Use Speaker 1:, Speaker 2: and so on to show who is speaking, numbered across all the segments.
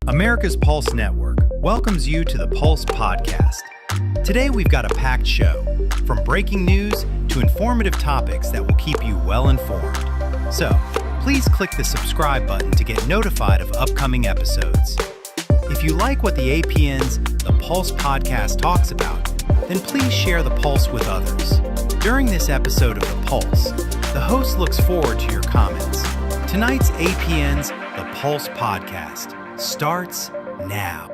Speaker 1: America's Pulse Network welcomes you to the Pulse Podcast. Today we've got a packed show, from breaking news to informative topics that will keep you well informed. So, please click the subscribe button to get notified of upcoming episodes. If you like what the APN's The Pulse Podcast talks about, then please share the Pulse with others. During this episode of The Pulse, the host looks forward to your comments. Tonight's APN's The Pulse Podcast starts now.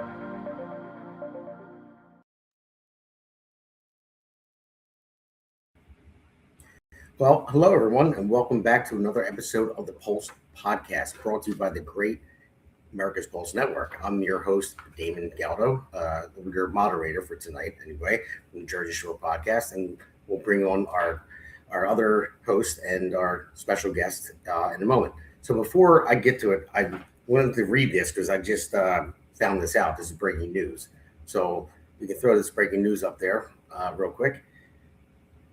Speaker 2: Well, hello everyone, and welcome back to another episode of the Pulse Podcast, brought to you by the great America's Pulse Network. I'm your host, Damon Galdo, your moderator for tonight, anyway, from the Jersey Shore Podcast, and we'll bring on our other host and our special guest in a moment. So before I get to it, I wanted to read this because I just found this out. This is breaking news. So we can throw this breaking news up there real quick.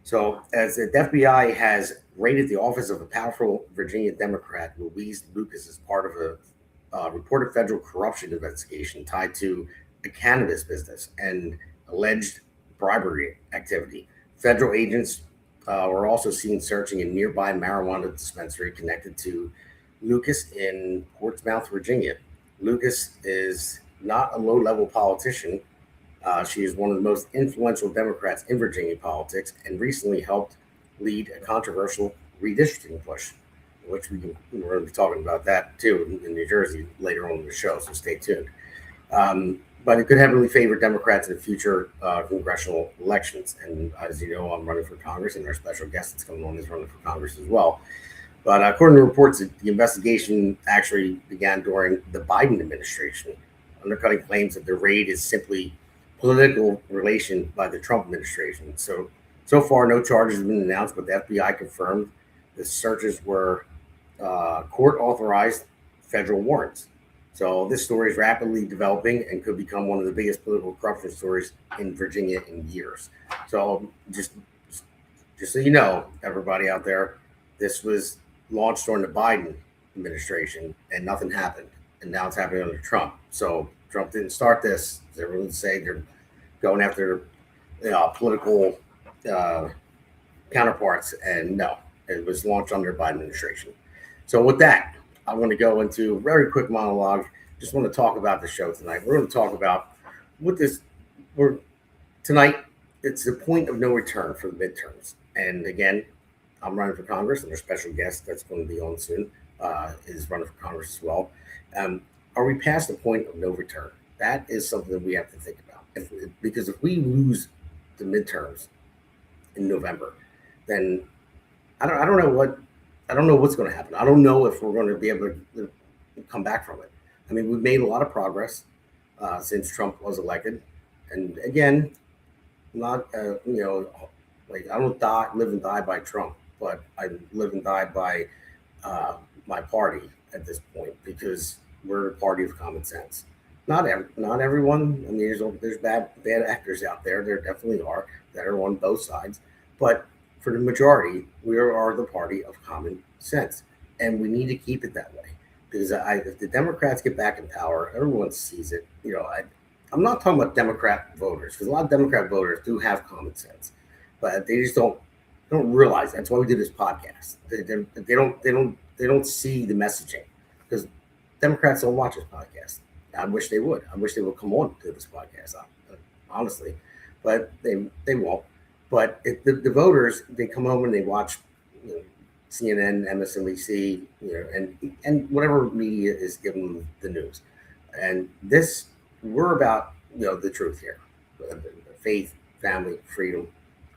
Speaker 2: So as the FBI has raided the office of a powerful Virginia Democrat, Louise Lucas, as part of a reported federal corruption investigation tied to a cannabis business and alleged bribery activity. Federal agents were also seen searching a nearby marijuana dispensary connected to Lucas in Portsmouth, Virginia. Lucas is not a low-level politician. She is one of the most influential Democrats in Virginia politics and recently helped lead a controversial redistricting push, which we're going to be talking about that too in New Jersey later on in the show, so stay tuned. But it could heavily favor Democrats in future congressional elections. And as you know, I'm running for Congress, and our special guest that's coming on is running for Congress as well. But according to reports, the investigation actually began during the Biden administration, undercutting claims that the raid is simply political relation by the Trump administration. So far, no charges have been announced, but the FBI confirmed the searches were court-authorized federal warrants. So this story is rapidly developing and could become one of the biggest political corruption stories in Virginia in years. So just so you know, everybody out there, this was launched during the Biden administration and nothing happened. And now it's happening under Trump. So Trump didn't start this. Everyone say they're going after political counterparts, and no, it was launched under the Biden administration. So with that, I want to go into a very quick monologue. Just want to talk about the show tonight. We're going to talk about tonight. It's the point of no return for the midterms. And again, I'm running for Congress, and our special guest that's going to be on soon is running for Congress as well. Are we past the point of no return? That is something that we have to think about. Because if we lose the midterms in November, then I don't know what's going to happen. I don't know if we're going to be able to come back from it. I mean, we've made a lot of progress since Trump was elected, and again, not I don't live and die by Trump, but I live and die by my party at this point, because we're a party of common sense. Not everyone. I mean, there's bad actors out there. There definitely are that are on both sides, but for the majority, we are the party of common sense, and we need to keep it that way. Because if the Democrats get back in power, everyone sees it. I'm not talking about Democrat voters, because a lot of Democrat voters do have common sense, but they just don't realize. That's why we do this podcast. They don't see the messaging, because Democrats don't watch this podcast. I wish they would. I wish they would come on to this podcast, honestly, but they won't. But the voters, they come home and they watch CNN, MSNBC, and whatever media is giving them the news. And we're about the truth here, faith, family, freedom,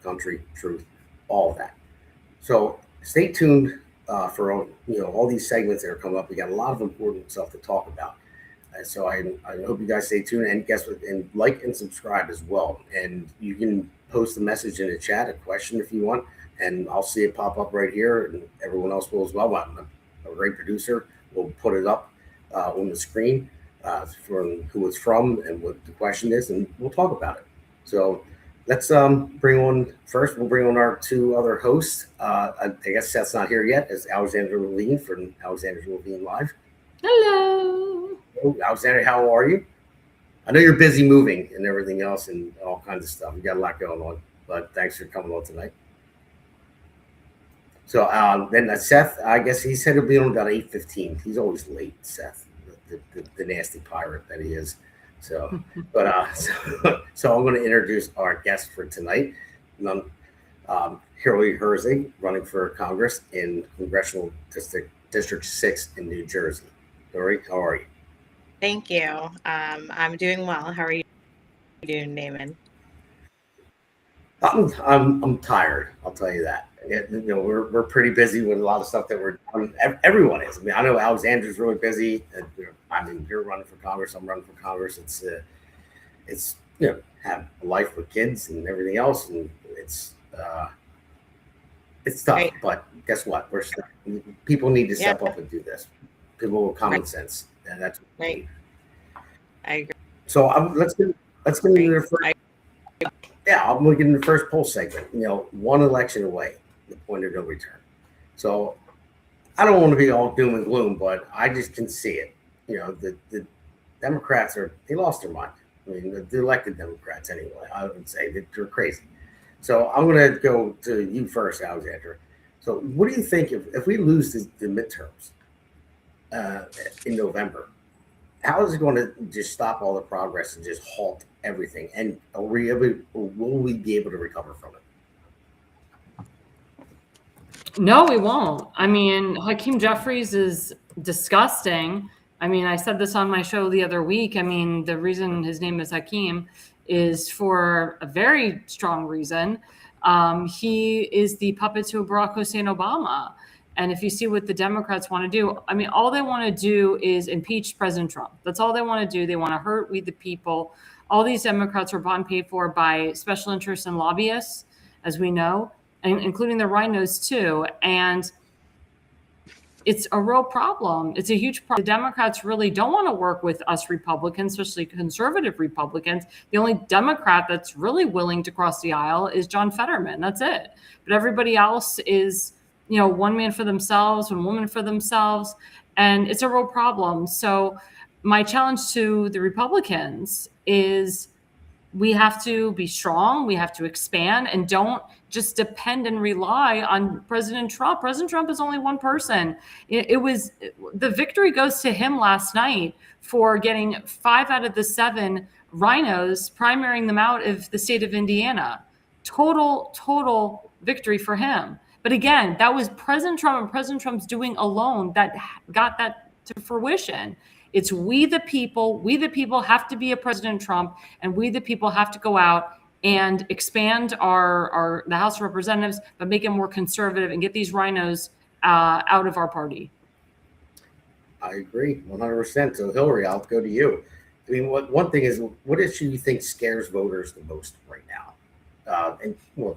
Speaker 2: country, truth, all of that. So stay tuned for all these segments that are coming up. We got a lot of important stuff to talk about. So I hope you guys stay tuned, and guess what? And like and subscribe as well. And you can post a message in the chat, a question if you want, and I'll see it pop up right here, and everyone else will as well. A great producer will put it up on the screen from who it's from and what the question is, and we'll talk about it. So let's bring on our two other hosts. I guess Seth's not here yet. It's Alexandra Levine from Alexandra Levine Live.
Speaker 3: Hello.
Speaker 2: Oh, Alexandra, how are you? I know you're busy moving and everything else and all kinds of stuff. You got a lot going on, but thanks for coming on tonight. So then Seth, I guess he said he'll be on about 8:15. He's always late, Seth, the nasty pirate that he is. So, but so I'm going to introduce our guest for tonight. Herzig, running for Congress in Congressional District 6 in New Jersey. Hillary, how are you?
Speaker 4: Thank you. I'm doing well. How are you doing, Damon?
Speaker 2: I'm tired. I'll tell you that. We're pretty busy with a lot of stuff that we're doing. Everyone is. I mean, I know Alexandra's really busy. I mean, you're running for Congress. I'm running for Congress. It's have a life with kids and everything else, and it's tough. Right. But guess what? People need to step up and do this. People with common sense, and that's what we need.
Speaker 4: I agree.
Speaker 2: So let's get into the first. Yeah, I'm going to get into the first poll segment. One election away, the point of no return. So I don't want to be all doom and gloom, but I just can see it. The Democrats they lost their mind. I mean, the elected Democrats anyway. I would say that they're crazy. So I'm going to go to you first, Alexandra. So what do you think if we lose the midterms in November? How is it going to just stop all the progress and just halt everything? And will we be able to recover from it?
Speaker 3: No, we won't. I mean, Hakeem Jeffries is disgusting. I mean, I said this on my show the other week. I mean, the reason his name is Hakeem is for a very strong reason. He is the puppet to Barack Hussein Obama. And if you see what the Democrats want to do, I mean, all they want to do is impeach President Trump. That's all they want to do. They want to hurt we the people. All these Democrats are bought and paid for by special interests and lobbyists, as we know, and including the rhinos too. And it's a real problem. It's a huge problem. The Democrats really don't want to work with us Republicans, especially conservative Republicans. The only Democrat that's really willing to cross the aisle is John Fetterman. That's it. But everybody else is, one man for themselves, one woman for themselves, and it's a real problem. So my challenge to the Republicans is we have to be strong, we have to expand, and don't just depend and rely on President Trump. President Trump is only one person. It was the victory goes to him last night for getting 5 out of the 7 rhinos, primarying them out of the state of Indiana. Total victory for him. But again, that was President Trump and President Trump's doing alone that got that to fruition. It's we the people have to be a President Trump, and we the people have to go out and expand the House of Representatives, but make it more conservative and get these rhinos out of our party.
Speaker 2: I agree 100%. So Hillary, I'll go to you. I mean, one thing is, what issue you think scares voters the most right now? You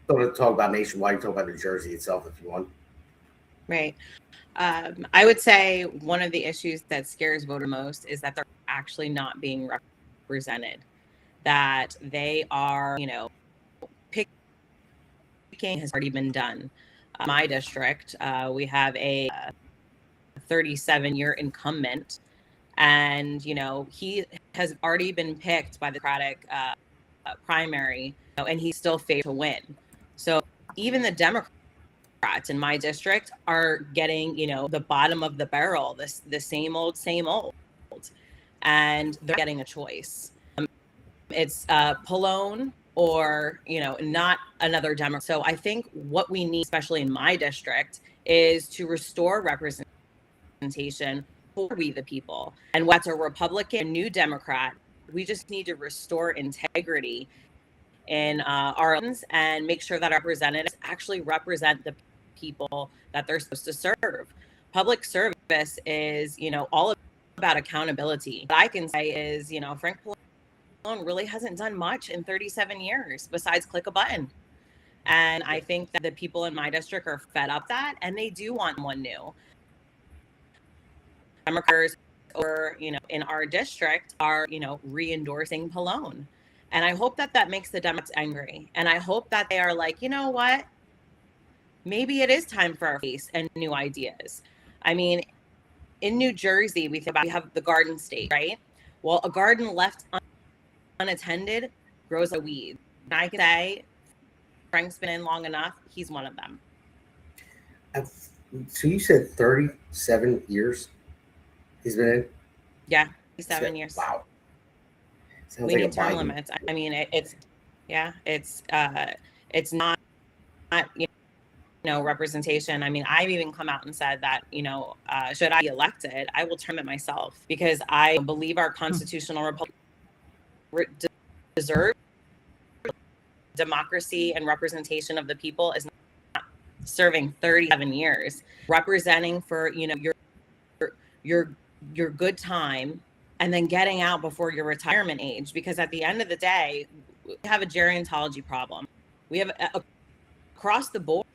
Speaker 2: don't want to talk about nationwide, you talk about New Jersey itself if you want.
Speaker 4: Right. I would say one of the issues that scares voters most is that they're actually not being represented, that they are, picking has already been done. My district, we have a 37-year incumbent, and, he has already been picked by the Democratic primary, and he's still favored to win. So even the Democrats in my district are getting, the bottom of the barrel, the same old, and they're getting a choice. It's Pallone or, not another Democrat. So I think what we need, especially in my district, is to restore representation for we the people. And what's a Republican, a new Democrat, we just need to restore integrity in our own and make sure that our representatives actually represent the people that they're supposed to serve. Public service is, all about accountability. What I can say is, Frank Pallone really hasn't done much in 37 years besides click a button. And I think that the people in my district are fed up that, and they do want one new. Democrats or, in our district are, re-endorsing Pallone. And I hope that makes the Democrats angry. And I hope that they are like, you know what? Maybe it is time for our face and new ideas. I mean, in New Jersey, we have the Garden State, right? Well, a garden left unattended grows a weed. And I can say Frank's been in long enough. He's one of them.
Speaker 2: So you said 37 years he's been in?
Speaker 4: Yeah, 7 years.
Speaker 2: Wow. Sounds
Speaker 4: we
Speaker 2: like
Speaker 4: need term limits. I mean, it's not representation. I mean, I've even come out and said that, should I be elected, I will term it myself, because I believe our constitutional republic deserves democracy and representation of the people is not serving 37 years, representing for, your good time and then getting out before your retirement age. Because at the end of the day, we have a gerontology problem. We have across the board.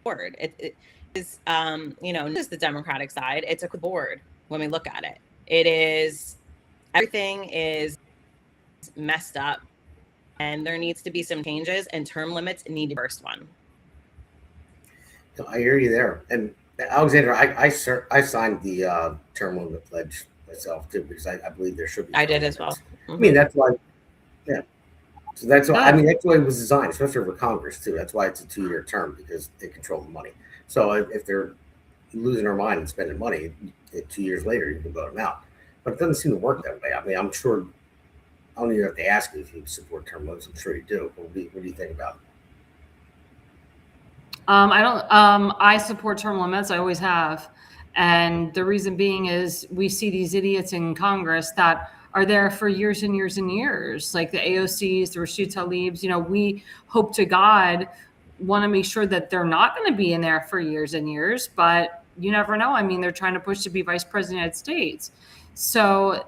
Speaker 4: It is, not just the Democratic side. It's a board when we look at it. It is, everything is messed up, and there needs to be some changes, and term limits need to be the first one.
Speaker 2: I hear you there. And Alexandra, I signed the term limit pledge myself too, because I believe there should be.
Speaker 4: I did as well.
Speaker 2: I mean, that's why, yeah. So that's why, I mean, that's why it was designed, especially for Congress too. That's why it's a 2-year term, because they control the money. So if they're losing their mind and spending money, 2 years later, you can vote them out. But it doesn't seem to work that way. I mean, I'm sure, I don't even have to ask you if you support term limits. I'm sure you do. But what do you think about it?
Speaker 3: I support term limits. I always have. And the reason being is we see these idiots in Congress that are there for years and years and years, like the AOCs, the Rashid Tlaibs. We hope to God want to make sure that they're not going to be in there for years and years, but you never know. I mean, they're trying to push to be vice president of the United States. So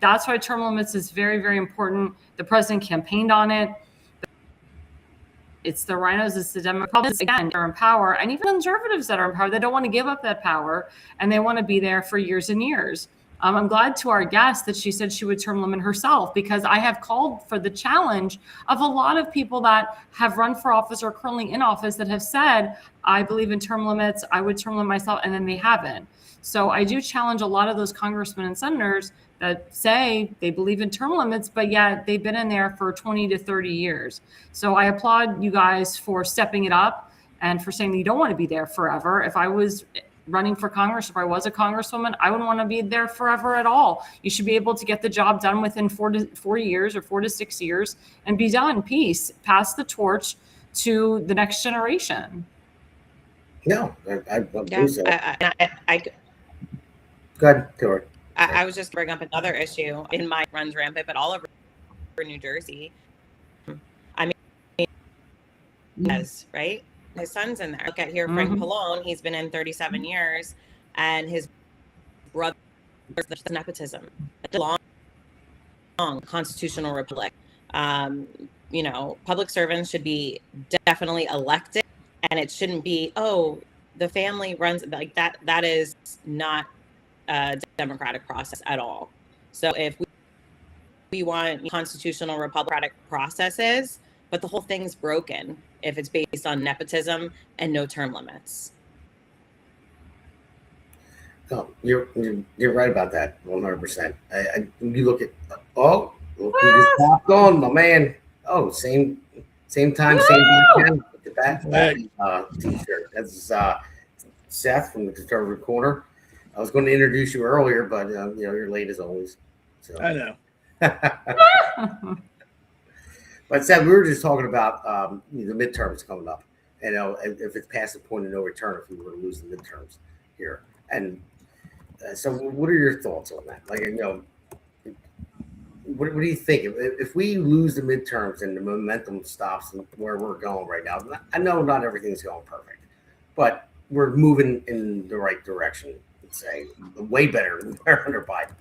Speaker 3: that's why term limits is very, very important. The president campaigned on it. It's the rhinos, it's the Democrats, again, they're in power, and even conservatives that are in power, they don't want to give up that power, and they want to be there for years and years. I'm glad to our guest that she said she would term limit herself, because I have called for the challenge of a lot of people that have run for office or currently in office that have said, I believe in term limits, I would term limit myself, and then they haven't. So I do challenge a lot of those congressmen and senators that say they believe in term limits, but yet they've been in there for 20 to 30 years. So I applaud you guys for stepping it up and for saying that you don't want to be there forever. If I was running for Congress, if I was a congresswoman, I wouldn't want to be there forever at all. You should be able to get the job done within 4 years or 4 to 6 years and be done. Peace. Pass the torch to the next generation.
Speaker 2: No, I believe so. Go ahead, Tori.
Speaker 4: I was just bringing up another issue in my runs rampant, but all over New Jersey. I mean, yes, right? His son's in there. Look at here, Frank Pallone. He's been in 37 years, and his brother, there's nepotism. It's a long constitutional republic. Public servants should be definitely elected, and it shouldn't be, the family runs like that. That is not a democratic process at all. So if we want constitutional republic processes, but the whole thing's broken if it's based on nepotism and no term limits.
Speaker 2: No, you're right about that, 100%. You look at who just popped on, my man. Oh, same time, same that t-shirt. That's Seth from the Conservative Corner. I was going to introduce you earlier, but you're late as always. So.
Speaker 5: I know.
Speaker 2: But Seth, we were just talking about the midterms coming up, and if it's past the point of no return, if we were to lose the midterms here, and so what are your thoughts on that? Like, what do you think if we lose the midterms and the momentum stops where we're going right now? I know not everything's going perfect, but we're moving in the right direction. Say way better than we're under Biden.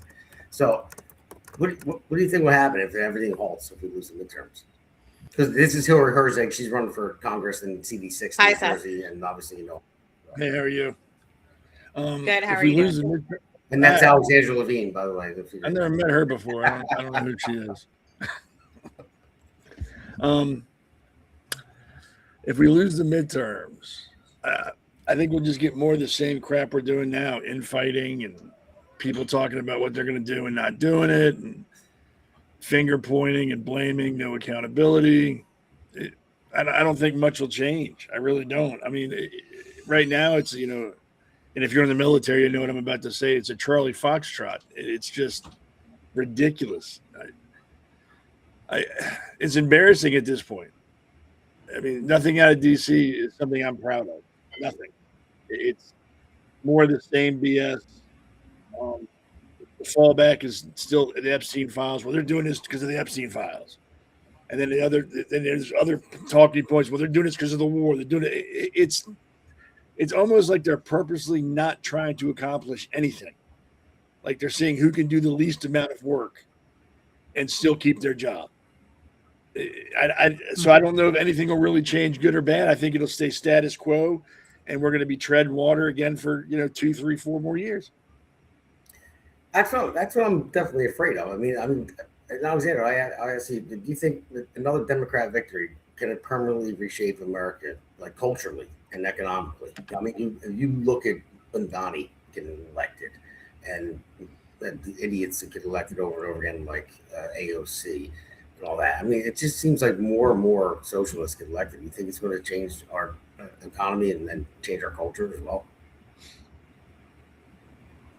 Speaker 2: So, what do you think will happen if everything halts if we lose the midterms? Because this is Hillary Herzig. She's running for Congress in CD6 in New Jersey, and obviously
Speaker 5: Hey, how are you?
Speaker 4: Good. How are you doing?
Speaker 2: And that's Alexandra Levine, by the way.
Speaker 5: I never met her before. I don't know who she is. If we lose the midterms, I think we'll just get more of the same crap we're doing now, infighting and people talking about what they're going to do and not doing it, and finger pointing and blaming, no accountability. I don't think much will change. I really don't. I mean, right now it's, and if you're in the military, you know what I'm about to say. It's a Charlie Foxtrot. It's just ridiculous. It's embarrassing at this point. I mean, nothing out of D.C. is something I'm proud of. Nothing. It's more of the same BS. The fallback is still the Epstein files. Well, they're doing this because of the Epstein files. And then there's other talking points. Well, they're doing this because of the war. They're doing it. It's almost like they're purposely not trying to accomplish anything. Like they're seeing who can do the least amount of work and still keep their job. So I don't know if anything will really change, good or bad. I think it'll stay status quo, and we're going to be treading water again for 2, 3, 4 more years.
Speaker 2: That's what I'm definitely afraid of. I mean, Alexandra, I ask you, do you think that another Democrat victory can it permanently reshape America, like culturally and economically? I mean, you look at Bundani getting elected, and the idiots that get elected over and over again, like AOC and all that. I mean, it just seems like more and more socialists get elected. You think it's going to change our economy and then change our culture as well?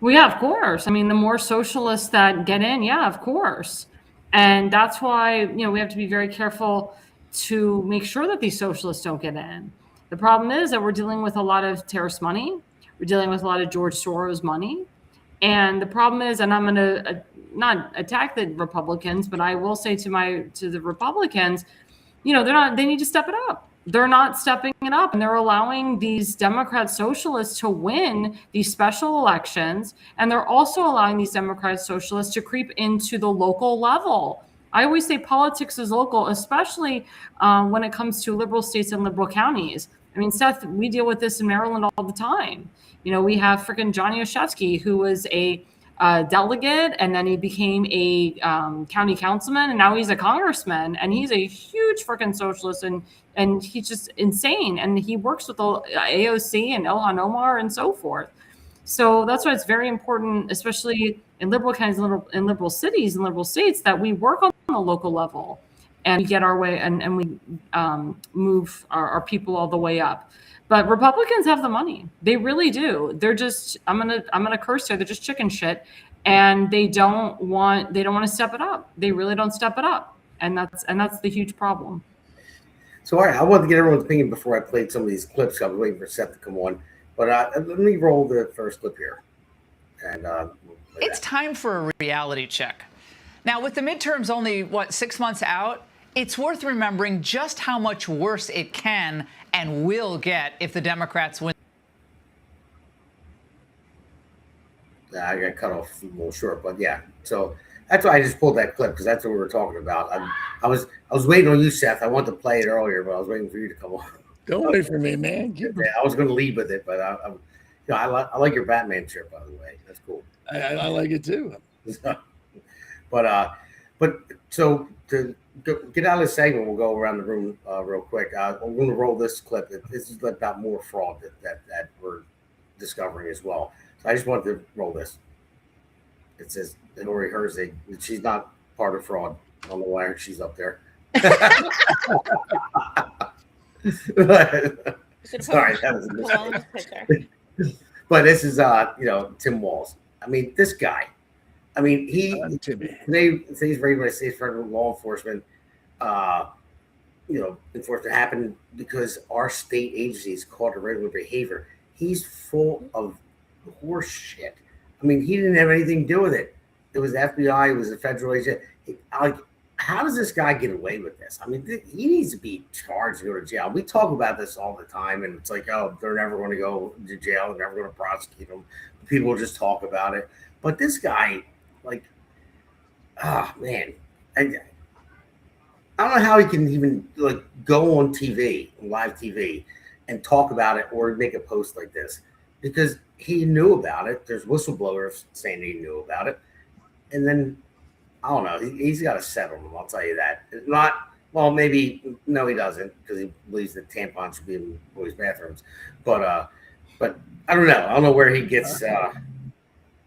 Speaker 3: Well, yeah, of course. I mean, the more socialists that get in, yeah, of course. And that's why, we have to be very careful to make sure that these socialists don't get in. The problem is that we're dealing with a lot of terrorist money. We're dealing with a lot of George Soros money. And the problem is, and I'm going to not attack the Republicans, but I will say to the Republicans, they need to step it up. They're not stepping it up, and they're allowing these Democrat socialists to win these special elections. And they're also allowing these Democrat socialists to creep into the local level. I always say politics is local, especially when it comes to liberal states and liberal counties. I mean, Seth, we deal with this in Maryland all the time. We have freaking Johnny Oshevsky, who was a delegate, and then he became a county councilman, and now he's a congressman, and he's a huge freaking socialist, and he's just insane. And he works with the AOC and Ilhan Omar and so forth. So that's why it's very important, especially in liberal counties, in liberal cities and liberal states, that we work on the local level and we get our way and we move our people all the way up. But Republicans have the money. They really do. They're just, I'm gonna curse here. They're just chicken shit, and they don't want to step it up. They really don't step it up, and that's the huge problem.
Speaker 2: So, all right, I wanted to get everyone's opinion before I played some of these clips. I was waiting for Seth to come on, but let me roll the first clip here. And
Speaker 6: it's time for a reality check. Now, with the midterms only 6 months out, it's worth remembering just how much worse it can and will get if the Democrats win.
Speaker 2: I got cut off a little short, but yeah. So that's why I just pulled that clip, because that's what we were talking about. I was waiting on you, Seth. I wanted to play it earlier, but I was waiting for you to come on.
Speaker 5: Don't wait for me, man.
Speaker 2: Yeah, I was going to lead with it, but I like your Batman shirt, by the way. That's cool.
Speaker 5: I like it too.
Speaker 2: But so to get out of this segment, we'll go around the room real quick. I'm going to roll this clip. This is about more fraud that we're discovering as well. So I just wanted to roll this. It says Lori Herzig. She's not part of fraud. I don't know why she's up there. Sorry, that was a mistake. But this is Tim Walz. I mean, this guy. I mean, today's regular state federal law enforcement, enforcement happened because our state agencies caught irregular behavior. He's full of horse shit. I mean, he didn't have anything to do with it. It was the FBI. It was a federal agent. How does this guy get away with this? I mean, he needs to be charged and go to jail. We talk about this all the time, and it's like, oh, they're never going to go to jail. They're never going to prosecute them. People will just talk about it. But this guy, man, I don't know how he can even go on TV, live TV, and talk about it or make a post like this, because he knew about it. There's whistleblowers saying he knew about it, and then I don't know. He's got to settle them. I'll tell you that. Maybe no, he doesn't, because he believes that tampons should be in boys' bathrooms. But I don't know. I don't know where he gets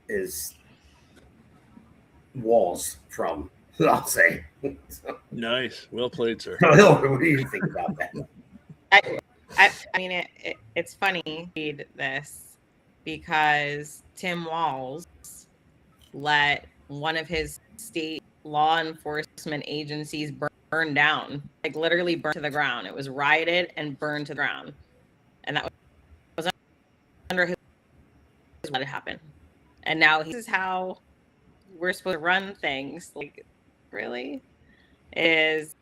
Speaker 2: his walls from. I'll say.
Speaker 5: Nice, well played, sir.
Speaker 2: What do you think about that?
Speaker 4: I mean, it's funny to read this because Tim Walz let one of his state law enforcement agencies burn down, like literally burned to the ground. It was rioted and burned to the ground, and that was under his what had happened. And now this is how we're supposed to run things. Like, really, is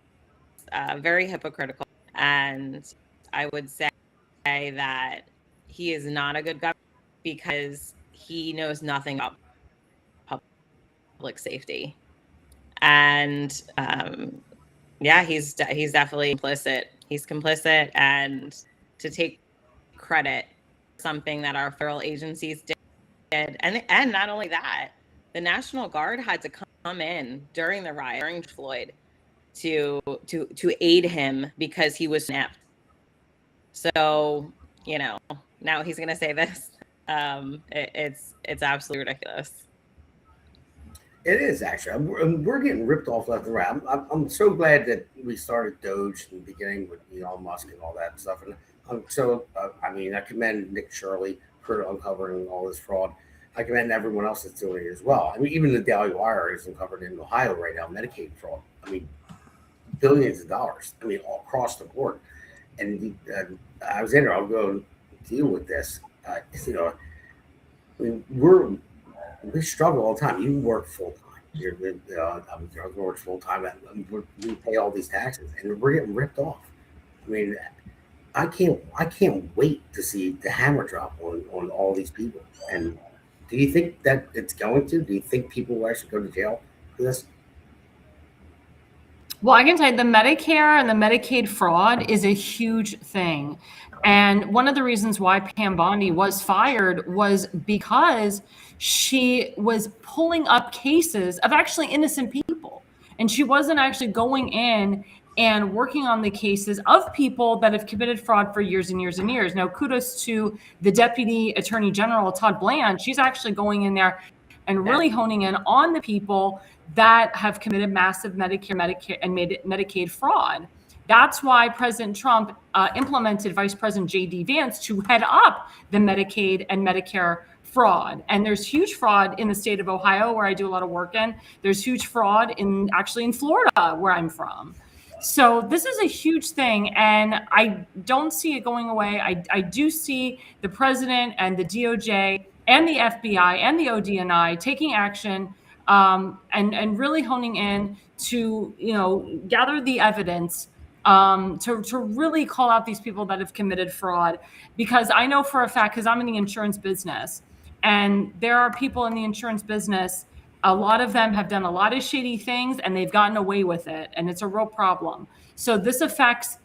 Speaker 4: very hypocritical. And I would say that he is not a good governor because he knows nothing about public safety. And yeah, he's definitely complicit. He's complicit, and to take credit something that our federal agencies did, and not only that, the National Guard had to come in during the riot, during Floyd, to aid him because he was snapped. So, you know, now he's going to say this. It's absolutely ridiculous.
Speaker 2: It is actually. We're getting ripped off left and right. I'm so glad that we started Doge in the beginning with Elon Musk and all that stuff. And so, I mean, I commend Nick Shirley for uncovering all this fraud. I commend everyone else that's doing it as well. I mean, even the Daily Wire is uncovered in Ohio right now, Medicaid fraud. I mean, billions of dollars. I mean, all across the board. And Alexandra, I'll go deal with this. You know, I mean, we struggle all the time. You work full time. I work full time. We pay all these taxes, and we're getting ripped off. I mean, I can't wait to see the hammer drop on all these people. And do you think that it's going to? Do you think people will actually go to jail for this?
Speaker 3: Well, I can tell you the Medicare and the Medicaid fraud is a huge thing. And one of the reasons why Pam Bondi was fired was because she was pulling up cases of actually innocent people. And she wasn't actually going in and working on the cases of people that have committed fraud for years and years and years. Now, kudos to the Deputy Attorney General, Todd Bland. She's actually going in there and really honing in on the people that have committed massive Medicare and Medicaid fraud. That's why President Trump implemented Vice President J.D. Vance to head up the Medicaid and Medicare fraud. And there's huge fraud in the state of Ohio, where I do a lot of work in. There's huge fraud in Florida, where I'm from. So this is a huge thing, and I don't see it going away. I do see the president and the DOJ and the FBI and the ODNI taking action and really honing in to, you know, gather the evidence to really call out these people that have committed fraud. Because I know for a fact, because I'm in the insurance business, and there are people in the insurance business, a lot of them have done a lot of shady things and they've gotten away with it. And it's a real problem. So this affects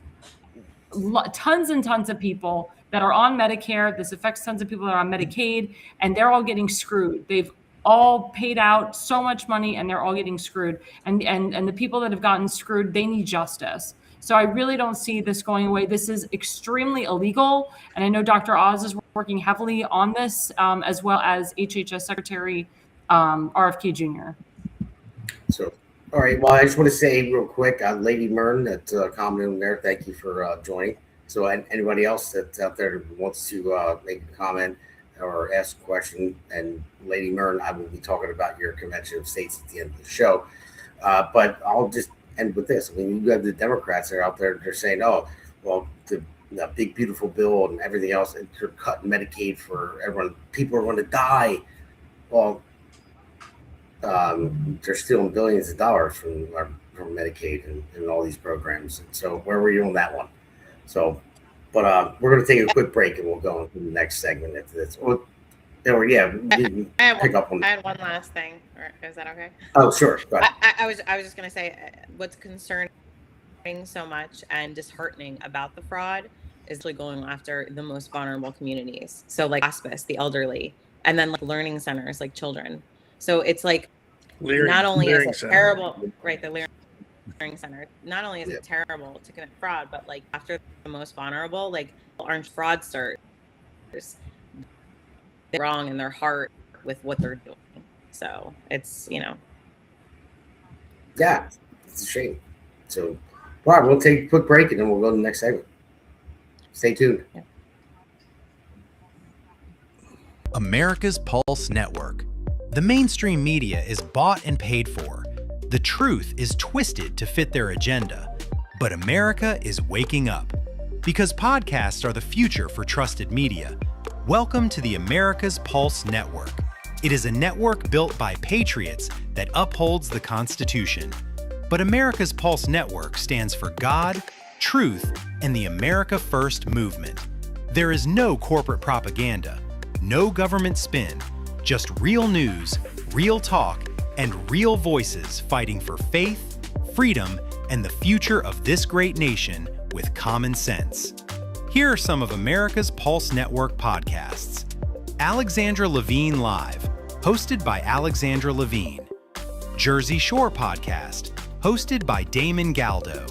Speaker 3: tons and tons of people that are on Medicare. This affects tons of people that are on Medicaid, and they're all getting screwed. They've all paid out so much money and they're all getting screwed. And the people that have gotten screwed, they need justice. So I really don't see this going away. This is extremely illegal. And I know Dr. Oz is working heavily on this, as well as HHS Secretary RFK Jr.
Speaker 2: So, all right. Well, I just want to say real quick, Lady Mern, that's commenting there. Thank you for joining. So anybody else that's out there that wants to make a comment or ask a question, and Lady Mern, I will be talking about your convention of states at the end of the show. But I'll just end with this. I mean, you have the Democrats that are out there, they're saying, oh, well, the big, beautiful bill and everything else, and they're cutting Medicaid for everyone. People are going to die. Well, they're stealing billions of dollars from Medicaid and all these programs. And so where were you on that one? So, but we're going to take a quick break and we'll go into the next segment after this. Or yeah,
Speaker 4: I had one last thing. Is that okay?
Speaker 2: Oh, sure.
Speaker 4: I was just going to say what's concerning so much and disheartening about the fraud is really going after the most vulnerable communities. So like hospice, the elderly, and then like learning centers, like children. So it's like not only is it terrible, right? The Learning Center. Not only is it terrible to commit fraud, but like after the most vulnerable, like aren't fraudsters. They're wrong in their heart with what they're doing. So it's, you know,
Speaker 2: Yeah, it's a shame. So, all right, we'll take a quick break and then we'll go to the next segment. Stay tuned.
Speaker 4: Yeah.
Speaker 1: America's Pulse Network. The mainstream media is bought and paid for. The truth is twisted to fit their agenda. But America is waking up. Because podcasts are the future for trusted media. Welcome to the America's Pulse Network. It is a network built by patriots that upholds the Constitution. But America's Pulse Network stands for God, truth, and the America First movement. There is no corporate propaganda, no government spin, just real news, real talk, and real voices fighting for faith, freedom, and the future of this great nation with common sense. Here are some of America's Pulse Network podcasts. Alexandra Levine Live, hosted by Alexandra Levine. Jersey Shore Podcast, hosted by Damon Galdo.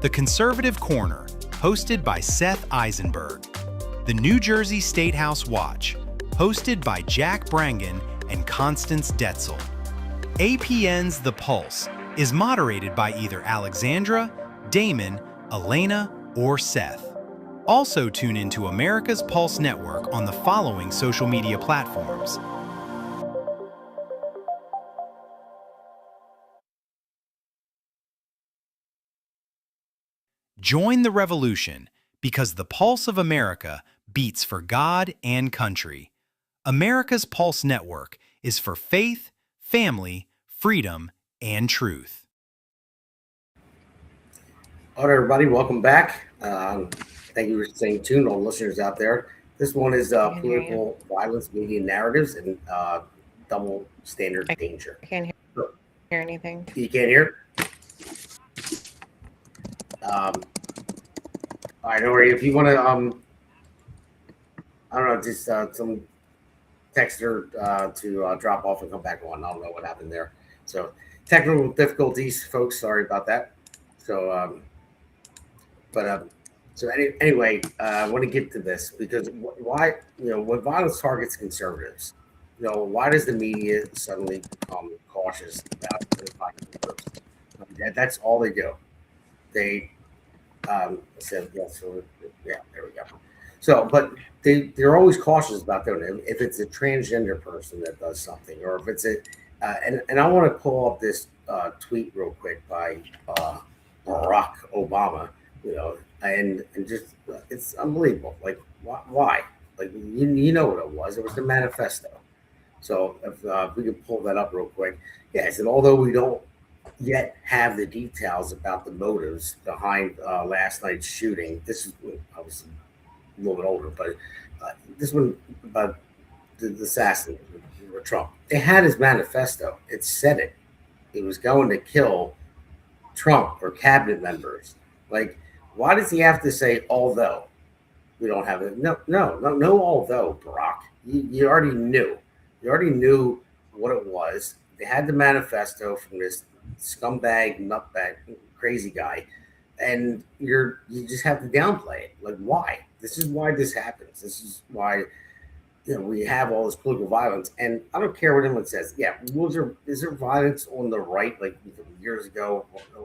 Speaker 1: The Conservative Corner, hosted by Seth Eisenberg. The New Jersey State House Watch, hosted by Jack Brangan and Constance Detzel. APN's The Pulse is moderated by either Alexandra, Damon, Elena, or Seth. Also tune into America's Pulse Network on the following social media platforms. Join the revolution because the pulse of America beats for God and country. America's Pulse Network is for faith, family, freedom, and truth.
Speaker 2: All right, everybody, welcome back. Thank you for staying tuned, all listeners out there. This one is political violence, media narratives, and double standard danger.
Speaker 4: I can't hear anything.
Speaker 2: You can't hear? All right, don't worry. If you want to, I don't know, just some text her to drop off and come back on. I don't know what happened there. So technical difficulties, folks. Sorry about that. So, anyway, I want to get to this because why, when violence targets conservatives, why does the media suddenly become cautious about it? That's all they do. They said, yeah, there we go. So, but they're always cautious about doing it. If it's a transgender person that does something, or if it's and I want to pull up this tweet real quick by Barack Obama, and just it's unbelievable. Like, why? Like, you know what it was? It was the manifesto. So if we could pull that up real quick. Yeah, I said, although we don't yet have the details about the motives behind last night's shooting, this is obviously a little bit older, but this one about the assassin or Trump. It had his manifesto. It said it. He was going to kill Trump or cabinet members. Like, why does he have to say, although we don't have it? No, although, Barack. You already knew. You already knew what it was. They had the manifesto from this scumbag, nutbag, crazy guy, and you just have to downplay it. Like, why? This is why this happens. This is why we have all this political violence. And I don't care what anyone says. Yeah, is there violence on the right, like years ago,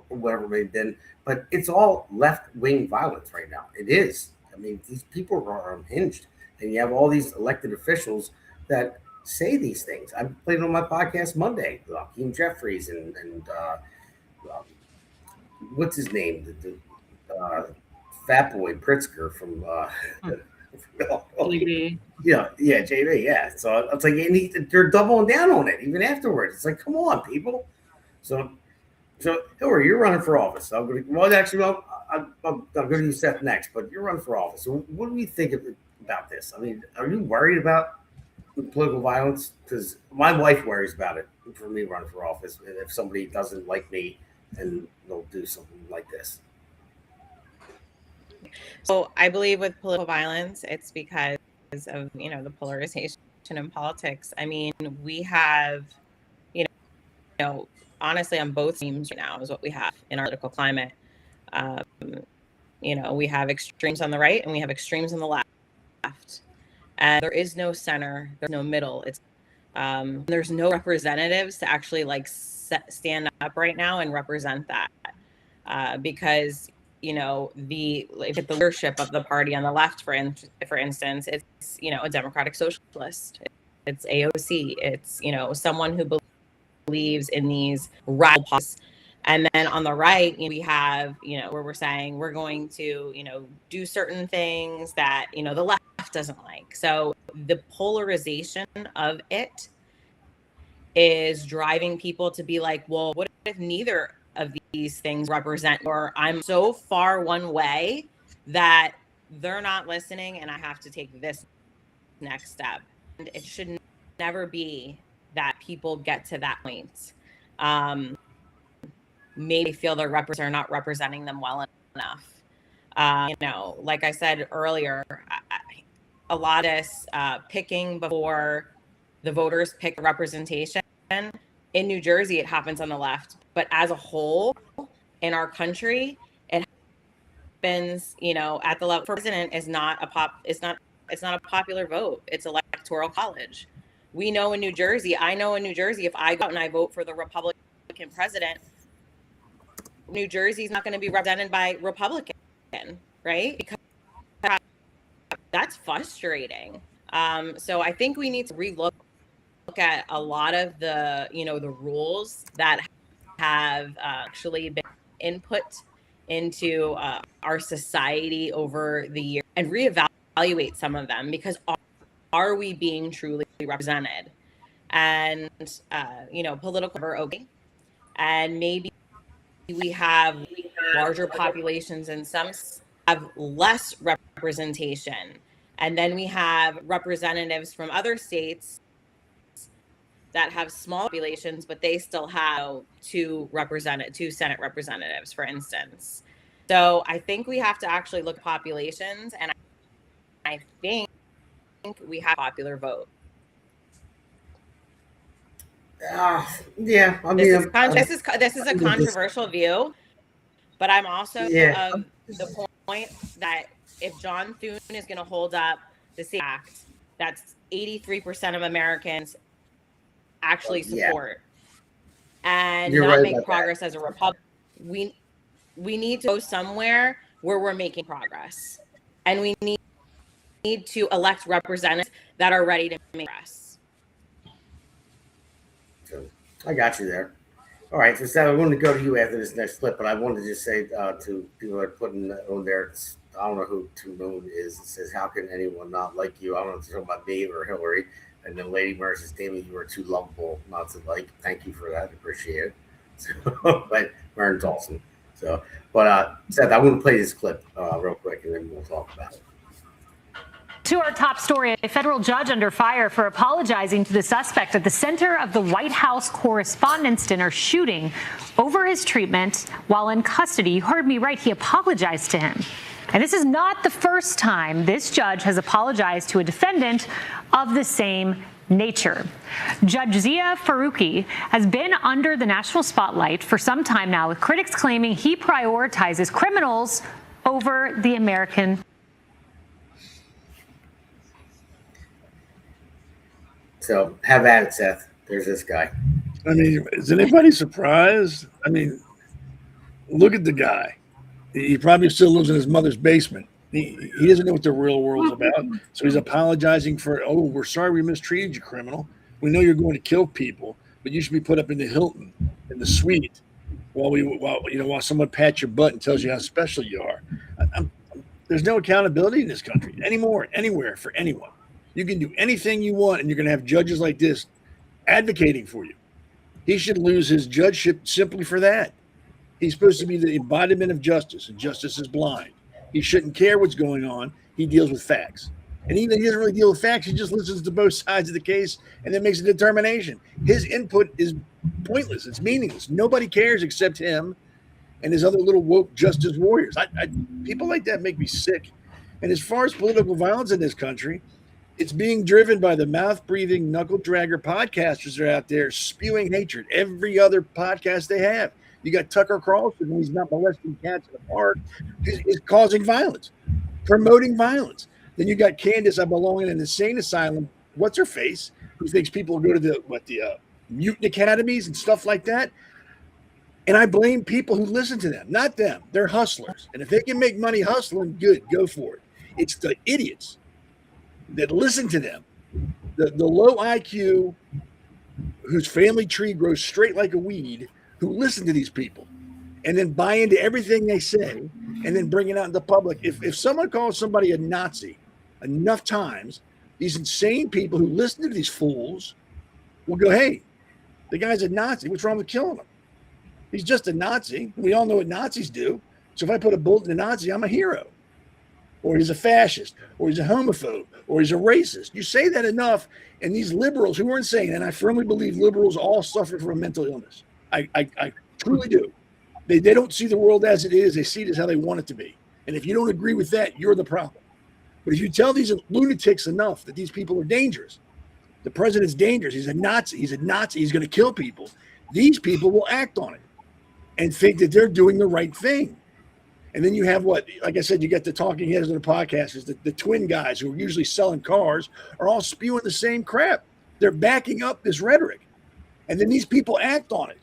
Speaker 2: or whatever it may have been? But it's all left-wing violence right now. It is. I mean, these people are unhinged, and you have all these elected officials that say these things. I played on my podcast Monday, Hakeem Jeffries and what's his name, the fat boy Pritzker from
Speaker 3: JB.
Speaker 2: Yeah, JB, yeah. So it's like, and they're doubling down on it even afterwards. It's like, come on, people. So don't worry, you're running for office. I'm going to use Seth next, but you're running for office. So what do you think about this? I mean, are you worried about political violence? Because my wife worries about it for me running for office. And if somebody doesn't like me, and they'll do something like this.
Speaker 4: So I believe with political violence, it's because of the polarization in politics. I mean, we have honestly on both teams right now is what we have in our political climate. We have extremes on the right and we have extremes on the left, and there is no center, there's no middle. It's There's no representatives to actually like stand up right now and represent that, because the leadership of the party on the left, for instance, it's a Democratic Socialist, it's AOC, it's someone who believes in these radical policies. And then on the right, we have where we're saying we're going to do certain things that the left doesn't like. So the polarization of it is driving people to be like, well, what if neither of these things represent, or I'm so far one way that they're not listening and I have to take this next step. And it should never be that people get to that point. Maybe feel their reps are not representing them well enough. Like I said earlier, a lot of picking before the voters pick representation. In New Jersey, it happens on the left, but as a whole in our country, it happens, at the level for president is not it's not a popular vote. It's electoral college. We know in New Jersey, if I go out and I vote for the Republican president, New Jersey is not going to be represented by Republican, right? Because that's frustrating. So I think we need to relook at a lot of the, the rules that have actually been input into our society over the years and reevaluate some of them, because are we being truly represented? And, political are okay. And maybe we have larger populations and some have less representation. And then we have representatives from other states that have small populations, but they still have two Senate representatives, for instance. So I think we have to actually look at populations, and I think we have a popular vote.
Speaker 2: Yeah, I mean,
Speaker 4: this is a controversial view, but I'm also of the point that if John Thune is going to hold up the SAFE Act, that's 83% of Americans actually support, and
Speaker 2: You're
Speaker 4: not
Speaker 2: right
Speaker 4: make progress as a Republican. We need to go somewhere where we're making progress, and we need to elect representatives that are ready to make progress.
Speaker 2: I got you there. All right, so Seth, I wanted to go to you after this next clip, but I wanted to just say to people that are putting on there, I don't know who To Moon is. It says, "How can anyone not like you?" I don't know if it's talking about me or Hillary. And then Lady Murray says, "Damon, you are too lovable not to like." Thank you for that. Appreciate it. So, but Mern's awesome. So, but Seth, I want to play this clip real quick, and then we'll talk about it.
Speaker 7: To our top story, a federal judge under fire for apologizing to the suspect at the center of the White House Correspondents' Dinner shooting over his treatment while in custody. You heard me right. He apologized to him. And this is not the first time this judge has apologized to a defendant of the same nature. Judge Zia Faruqi has been under the national spotlight for some time now, with critics claiming he prioritizes criminals over the American.
Speaker 2: So have at it, Seth. There's this guy.
Speaker 5: I mean, is anybody surprised? I mean, look at the guy. He probably still lives in his mother's basement. He doesn't know what the real world's about. So he's apologizing for, "Oh, we're sorry we mistreated you, criminal. We know you're going to kill people, but you should be put up in the Hilton, in the suite, while someone pats your butt and tells you how special you are." There's no accountability in this country anymore, anywhere, for anyone. You can do anything you want, and you're going to have judges like this advocating for you. He should lose his judgeship simply for that. He's supposed to be the embodiment of justice, and justice is blind. He shouldn't care what's going on. He deals with facts. And even if he doesn't really deal with facts, he just listens to both sides of the case and then makes a determination. His input is pointless. It's meaningless. Nobody cares except him and his other little woke justice warriors. People like that make me sick. And as far as political violence in this country, it's being driven by the mouth-breathing, knuckle-dragger podcasters that are out there spewing hatred. Every other podcast they have. You got Tucker Carlson, when he's not molesting cats in the park, is causing violence, promoting violence. Then you got Candace, I belong in an insane asylum. What's her face? who thinks people will go to the mutant academies and stuff like that. And I blame people who listen to them, not them. They're hustlers. And if they can make money hustling, good, go for it. It's the idiots that listen to them, the low IQ, whose family tree grows straight like a weed, who listen to these people and then buy into everything they say and then bring it out into public. If someone calls somebody a Nazi enough times, these insane people who listen to these fools will go, hey, the guy's a Nazi. What's wrong with killing him? He's just a Nazi. We all know what Nazis do. So if I put a bullet in a Nazi, I'm a hero. Or he's a fascist, or he's a homophobe, or he's a racist. You say that enough, and these liberals who are insane, and I firmly believe liberals all suffer from a mental illness. I truly do. They don't see the world as it is. They see it as how they want it to be. And if you don't agree with that, you're the problem. But if you tell these lunatics enough that these people are dangerous, the president's dangerous, he's a Nazi, he's going to kill people, these people will act on it and think that they're doing the right thing. And then you have like I said, you get the talking heads of the podcasters, the twin guys who are usually selling cars are all spewing the same crap. They're backing up this rhetoric. And then these people act on it.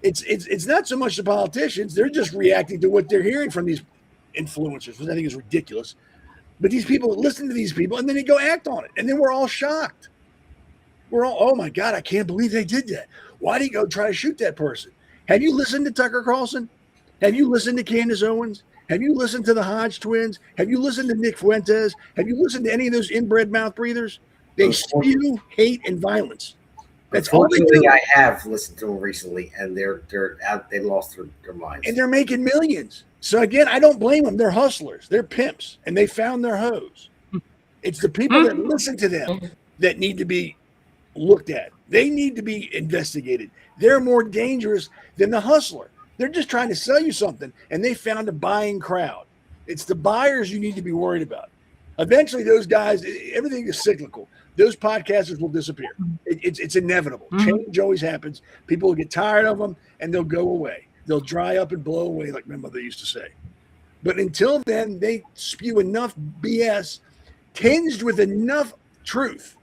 Speaker 5: It's not so much the politicians. They're just reacting to what they're hearing from these influencers, which I think is ridiculous. But these people listen to these people and then they go act on it. And then we're all shocked. We're all, oh my God, I can't believe they did that. Why did he go try to shoot that person? Have you listened to Tucker Carlson? Have you listened to Candace Owens? Have you listened to the Hodge twins? Have you listened to Nick Fuentes? Have you listened to any of those inbred mouth breathers? They spew hate and violence. That's all they do.
Speaker 2: I have listened to them recently, and they're out. They lost their minds,
Speaker 5: and they're making millions. So again, I don't blame them. They're hustlers. They're pimps, and they found their hoes. It's the people that listen to them that need to be looked at. They need to be investigated. They're more dangerous than the hustler. They're just trying to sell you something, and they found a buying crowd. It's the buyers you need to be worried about. Eventually, those guys, everything is cyclical. Those podcasters will disappear. It's inevitable. Change always happens. People will get tired of them, and they'll go away. They'll dry up and blow away, like my mother used to say. But until then, they spew enough BS, tinged with enough truth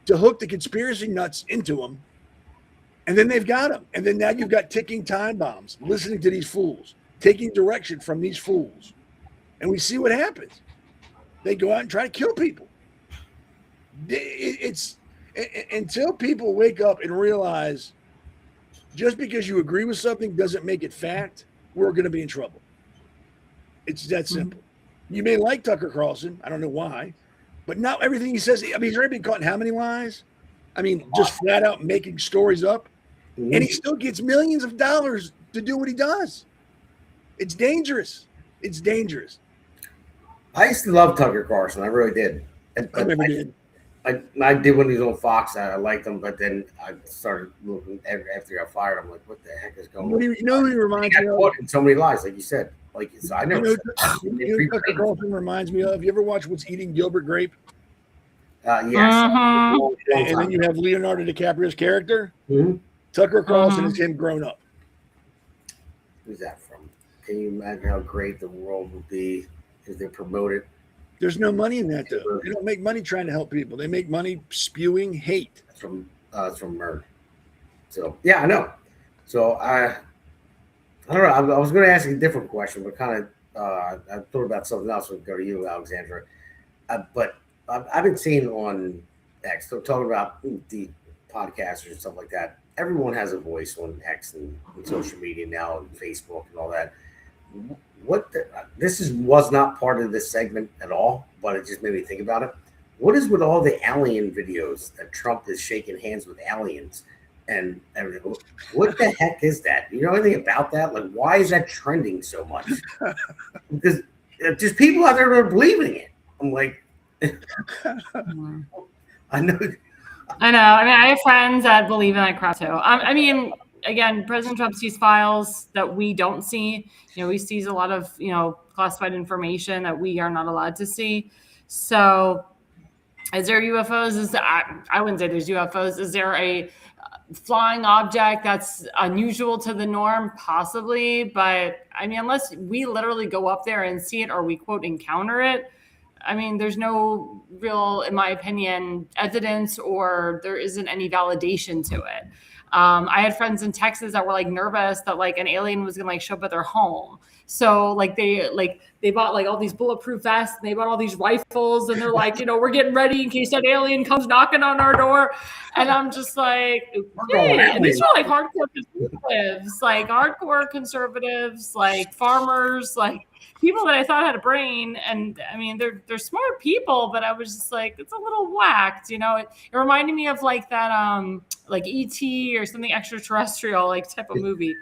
Speaker 5: to hook the conspiracy nuts into them. And then they've got them. And then now you've got ticking time bombs, listening to these fools, taking direction from these fools. And we see what happens. They go out and try to kill people. It's until people wake up and realize just because you agree with something doesn't make it fact, we're going to be in trouble. It's that simple. You may like Tucker Carlson. I don't know why. But not everything he says. I mean, he's already been caught in how many lies? I mean, just flat out making stories up. And he still gets millions of dollars to do what he does. It's dangerous. It's dangerous.
Speaker 2: I used to love Tucker Carlson. I really did.
Speaker 5: I never did.
Speaker 2: I did when he was on Fox. I liked him, but then I started looking after he got fired. I'm like, what the heck is going on?
Speaker 5: You know who he reminds me of?
Speaker 2: Caught in so many lies, like you said. Like I never.
Speaker 5: You know who Tucker Carlson reminds me of? You ever watch What's Eating Gilbert Grape?
Speaker 2: Yes.
Speaker 5: And then you have Leonardo DiCaprio's character. Tucker Carlson is him grown up.
Speaker 2: Who's that from? Can you imagine how great the world would be if they promoted?
Speaker 5: There's no money in that, though. They don't make money trying to help people. They make money spewing hate.
Speaker 2: It's from Merck. So yeah, I know. So I don't know. I was going to ask you a different question, but kind of I thought about something else. We'll go to you, Alexandra. But I've been seeing on X, so talking about the podcasters and stuff like that. Everyone has a voice on X and social media now, and Facebook and all that. This was not part of this segment at all, but it just made me think about it. What is with all the alien videos that Trump is shaking hands with aliens and everything? What the heck is that? You know anything about that? Like, why is that trending so much? Because there's people out there that are believing it. I'm like, I know.
Speaker 3: I know. I mean, I have friends that believe in that crap too. I mean, again, President Trump sees files that we don't see. You know, he sees a lot of, classified information that we are not allowed to see. So is there UFOs? I wouldn't say there's UFOs. Is there a flying object that's unusual to the norm? Possibly. But I mean, unless we literally go up there and see it or we quote encounter it, I mean, there's no real, in my opinion, evidence, or there isn't any validation to it. I had friends in Texas that were like nervous that like an alien was gonna like show up at their home. So like they bought like all these bulletproof vests, and they bought all these rifles, and they're like, we're getting ready in case that alien comes knocking on our door. And I'm just like, okay. And these are like hardcore conservatives, like farmers, like people that I thought had a brain. And I mean, they're smart people, but I was just like, it's a little whacked, It reminded me of like that like E.T. or something extraterrestrial like type of movie.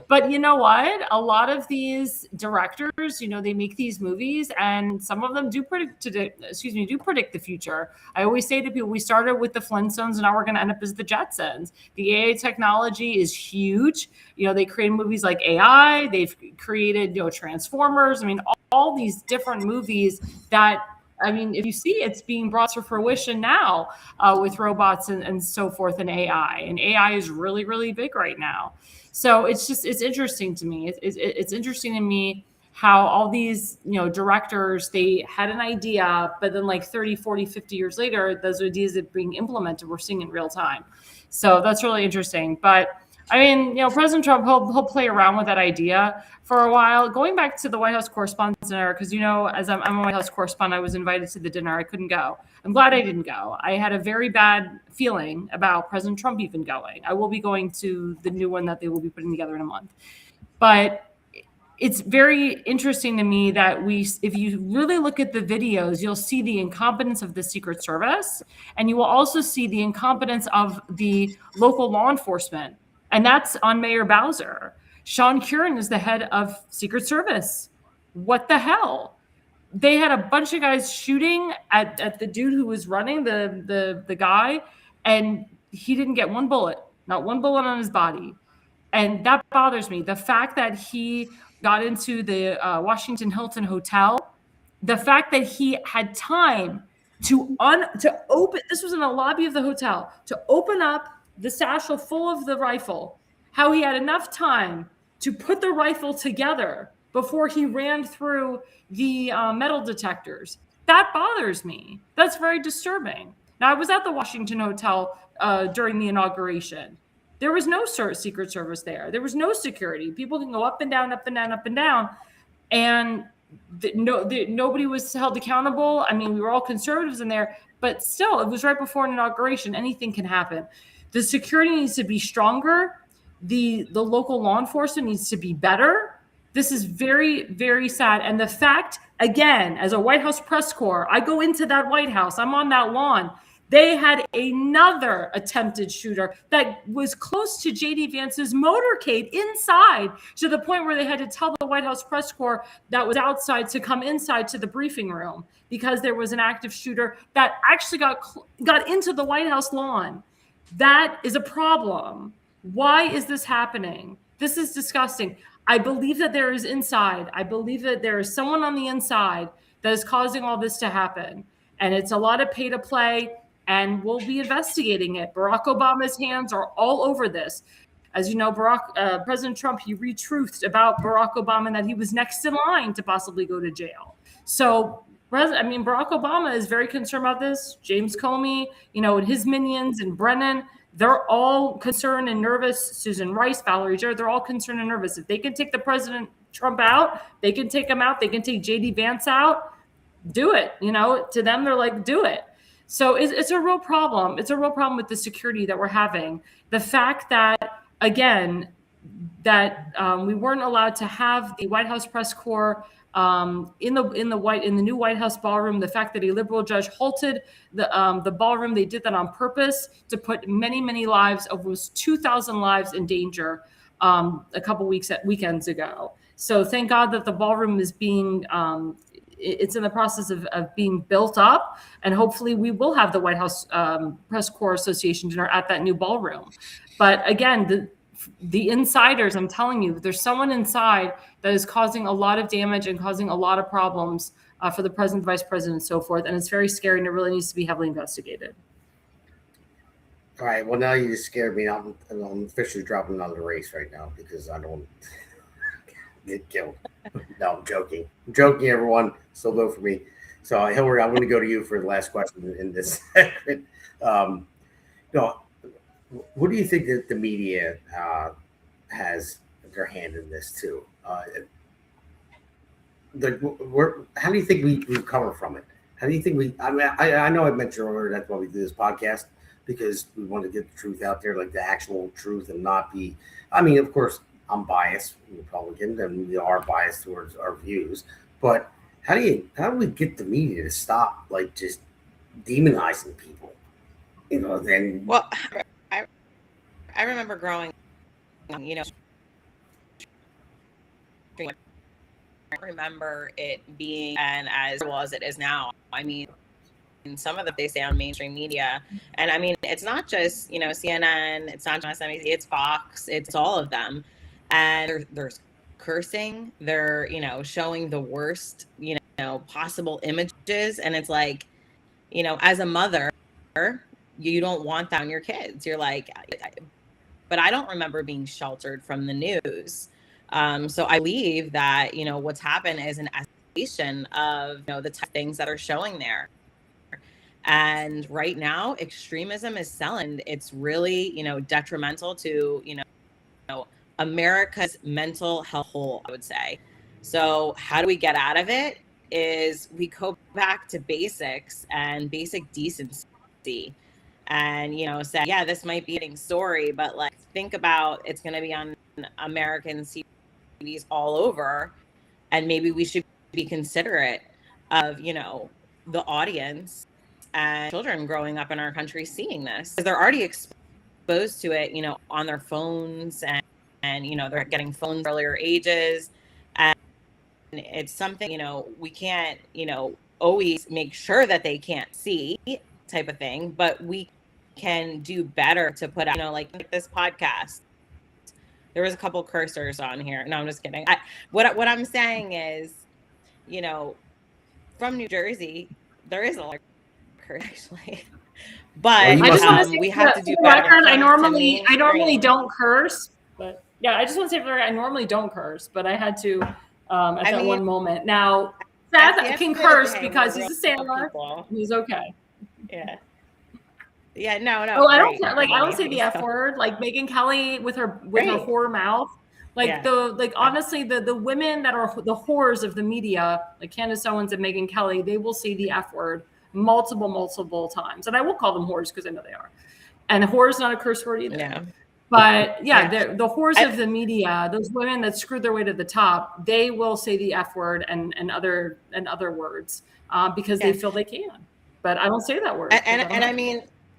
Speaker 3: But you know what? A lot of these directors, they make these movies, and some of them do predict the future. I always say to people, we started with the Flintstones, and now we're going to end up as the Jetsons. The AI technology is huge. They create movies like AI. They've created, Transformers. I mean, all these different movies that, I mean, if you see, it's being brought to fruition now with robots and so forth, and AI. And AI is really, really big right now. So it's interesting to me. It's interesting to me how all these, directors, they had an idea, but then like 30, 40, 50 years later, those ideas that are being implemented, we're seeing in real time. So that's really interesting. But I mean, President Trump, he'll play around with that idea for a while. Going back to the White House Correspondents' Dinner, because, as I'm a White House correspondent, I was invited to the dinner. I couldn't go. I'm glad I didn't go. I had a very bad feeling about President Trump even going. I will be going to the new one that they will be putting together in a month. But it's very interesting to me that if you really look at the videos, you'll see the incompetence of the Secret Service, and you will also see the incompetence of the local law enforcement. And that's on Mayor Bowser. Sean Curran is the head of Secret Service. What the hell? They had a bunch of guys shooting at the dude who was running, the guy, and he didn't get one bullet, not one bullet on his body. And that bothers me. The fact that he got into the Washington Hilton Hotel, the fact that he had time to open, this was in the lobby of the hotel, to open up the satchel full of the rifle, how he had enough time to put the rifle together before he ran through the metal detectors. That bothers me. That's very disturbing. Now, I was at the Washington Hotel during the inauguration. There was no Secret Service there. There was no security. People can go up and down, up and down, up and down. And nobody was held accountable. I mean, we were all conservatives in there, but still, it was right before an inauguration. Anything can happen. The security needs to be stronger. The local law enforcement needs to be better. This is very, very sad. And the fact, again, as a White House press corps, I go into that White House, I'm on that lawn. They had another attempted shooter that was close to J.D. Vance's motorcade inside, to the point where they had to tell the White House press corps that was outside to come inside to the briefing room, because there was an active shooter that actually got into the White House lawn. That is a problem. Why is this happening? This is disgusting. I believe that there is inside. I believe that there is someone on the inside that is causing all this to happen. And it's a lot of pay to play, and we'll be investigating it. Barack Obama's hands are all over this. As you know, President Trump, he re-truthed about Barack Obama that he was next in line to possibly go to jail. So Barack Obama is very concerned about this. James Comey, and his minions, and Brennan, they're all concerned and nervous. Susan Rice, Valerie Jarrett, they're all concerned and nervous. If they can take the President Trump out, they can take him out. They can take J.D. Vance out. Do it. To them, they're like, do it. So it's a real problem. It's a real problem with the security that we're having. The fact that, again, that we weren't allowed to have the White House press corps in the new White House ballroom. The fact that a liberal judge halted the ballroom, they did that on purpose to put many, many lives, almost 2,000 lives, in danger a couple weekends ago. So thank God that the ballroom is being it's in the process of being built up, and hopefully we will have the White House Press Corps Association dinner at that new ballroom. But again, the insiders, I'm telling you, there's someone inside that is causing a lot of damage and causing a lot of problems for the president, vice president, and so forth. And it's very scary, and it really needs to be heavily investigated.
Speaker 2: All right. Well, now you just scared me. I'm officially dropping out of the race right now, because I don't. get killed. No, I'm joking. I'm joking, everyone. Still vote for me. So, Hillary, I want to go to you for the last question in this segment. What do you think that the media has their hand in this too? How do you think we recover from it? How do you think we? I mean, I know I mentioned earlier that's why we do this podcast, because we want to get the truth out there, like the actual truth, and not be. I mean, of course, I'm biased, Republican, and we are biased towards our views. But how do we get the media to stop like just demonizing people? Then
Speaker 4: well, I remember growing, I remember it being and as well as it is now. I mean, some of they say on mainstream media, and I mean, it's not just CNN, it's not just MSNBC, it's Fox, it's all of them, and there's cursing, they're showing the worst possible images, and it's like as a mother, you don't want that on your kids. You're like, but I don't remember being sheltered from the news. So I believe that, what's happened is an escalation of, the type of things that are showing there. And right now, extremism is selling. It's really, detrimental to, America's mental health whole, I would say. So how do we get out of it? Is we go back to basics and basic decency. And say, yeah, this might be a story, but like think about it's going to be on American TVs all over, and maybe we should be considerate of the audience and children growing up in our country seeing this, because they're already exposed to it on their phones, and they're getting phones earlier ages, and it's something we can't always make sure that they can't see type of thing, but we can do better to put out like this podcast. There was a couple cursors on here. No, I'm just kidding. What I'm saying is, from New Jersey, there is a lot of curse actually, but
Speaker 3: I just want to say
Speaker 4: we have to do
Speaker 3: better.
Speaker 4: better.
Speaker 3: I normally don't curse, but yeah, I just want to say I normally don't curse, but I had to at that one moment. Now Seth can curse because he's a sailor. He's okay.
Speaker 4: Yeah. Yeah, no.
Speaker 3: Oh, I don't care. Like, I don't say the F word. Like Megyn Kelly with her whore mouth. Like honestly, the women that are the whores of the media, like Candace Owens and Megyn Kelly, they will say the F word multiple times, and I will call them whores because I know they are. And whore is not a curse word either. Yeah. But the whores of the media, those women that screwed their way to the top, they will say the F word and other words because they feel they can. But I don't say that word.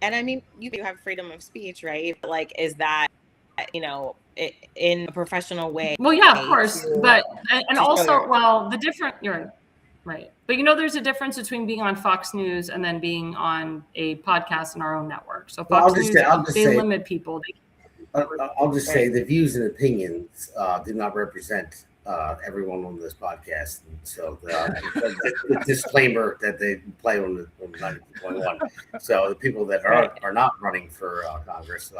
Speaker 4: And I mean, you have freedom of speech, right? Like, is that, in a professional way?
Speaker 3: Well, yeah, of course. But also, the different, you're right. But there's a difference between being on Fox News and then being on a podcast in our own network. So Fox News, they limit people.
Speaker 2: I'll just say the views and opinions do not represent everyone on this podcast. And so the disclaimer that they play on 90.1. So the people that are not running for Congress,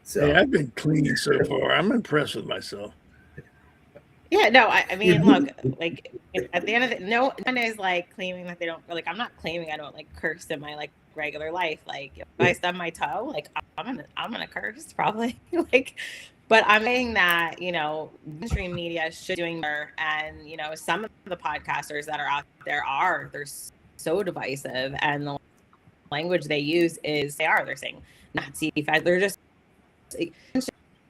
Speaker 2: so
Speaker 5: hey, I've been clean so far. I'm impressed with myself.
Speaker 4: Yeah, no, I mean, look, like at the end of it, no one is like claiming that they don't, like, I'm not claiming I don't like curse in my like regular life. Like if I stub my toe, like I'm gonna curse probably. Like, but I'm saying that, mainstream media should be doing more, and some of the podcasters that are out there they're so divisive, and the language they use is they're saying Nazi, they're just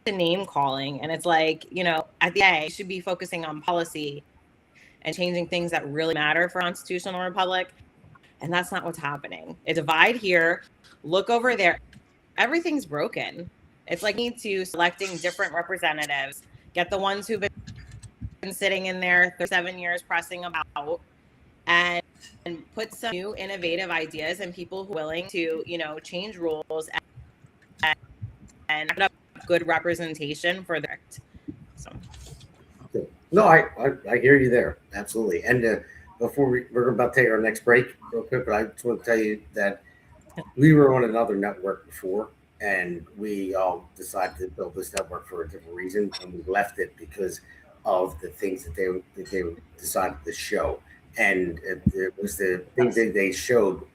Speaker 4: name calling, and it's like, at the end, you should be focusing on policy and changing things that really matter for constitutional republic, and that's not what's happening. A divide here, look over there, everything's broken. It's like need to selecting different representatives, get the ones who've been sitting in there for 7 years pressing about, and put some new innovative ideas and people who are willing to change rules and put up good representation for the so.
Speaker 2: No, I hear you there, absolutely. And before we're about to take our next break real quick, but I just want to tell you that we were on another network before, and we all decided to build this network for a different reason, and we left it because of the things that they decided to show, and it was the things that they showed.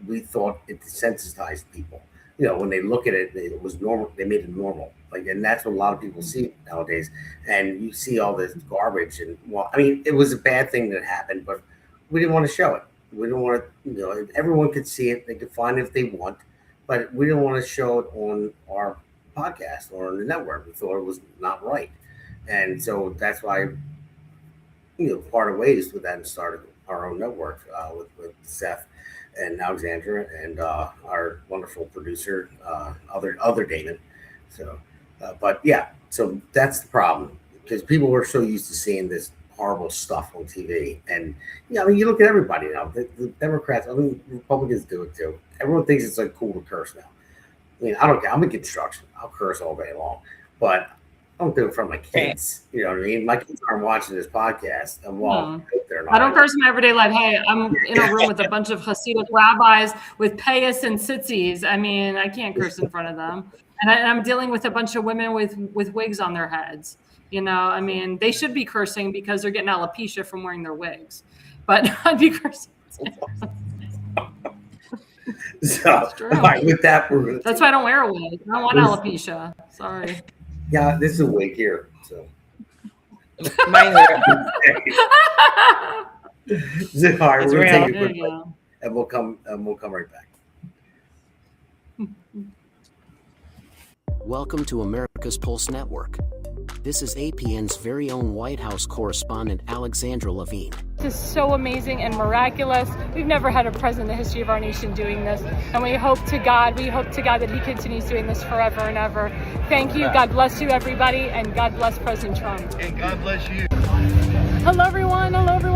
Speaker 2: We thought it desensitized people. When they look at it, it was normal. They made it normal, and that's what a lot of people see nowadays. And you see all this garbage, and it was a bad thing that happened, but we didn't want to show it. We don't want to, everyone could see it. They could find it if they want, but we didn't want to show it on our podcast or on the network. We thought it was not right. And so that's why, parted ways with that and started our own network with Seth and Alexandra and our wonderful producer, other Damon. So, but yeah, so that's the problem, because people were so used to seeing this horrible stuff on TV. And you look at everybody now. The Democrats, Republicans do it too. Everyone thinks it's cool to curse now. I don't care. I'm in construction. I'll curse all day long, but I don't do it in front of my kids. You know what I mean? My kids aren't watching this podcast. And they're not.
Speaker 3: I don't curse in my everyday life. Hey, I'm in a room with a bunch of Hasidic rabbis with payas and tzitzis. I can't curse in front of them. And I'm dealing with a bunch of women with wigs on their heads. They should be cursing because they're getting alopecia from wearing their wigs. But I'd be cursing.
Speaker 2: So, with that,
Speaker 3: that's why I don't wear a wig. I don't want alopecia. Sorry.
Speaker 2: Yeah, this is a wig here. So.
Speaker 4: Mine here.
Speaker 2: All right, we're gonna take a quick break, and we'll come right back.
Speaker 8: Welcome to America's Pulse Network. This is APN's very own White House correspondent, Alexandra Levine.
Speaker 9: This is so amazing and miraculous. We've never had a president in the history of our nation doing this. And we hope to God that he continues doing this forever and ever. Thank you. God bless you, everybody. And God bless President Trump.
Speaker 5: And God bless you.
Speaker 9: Hello, everyone.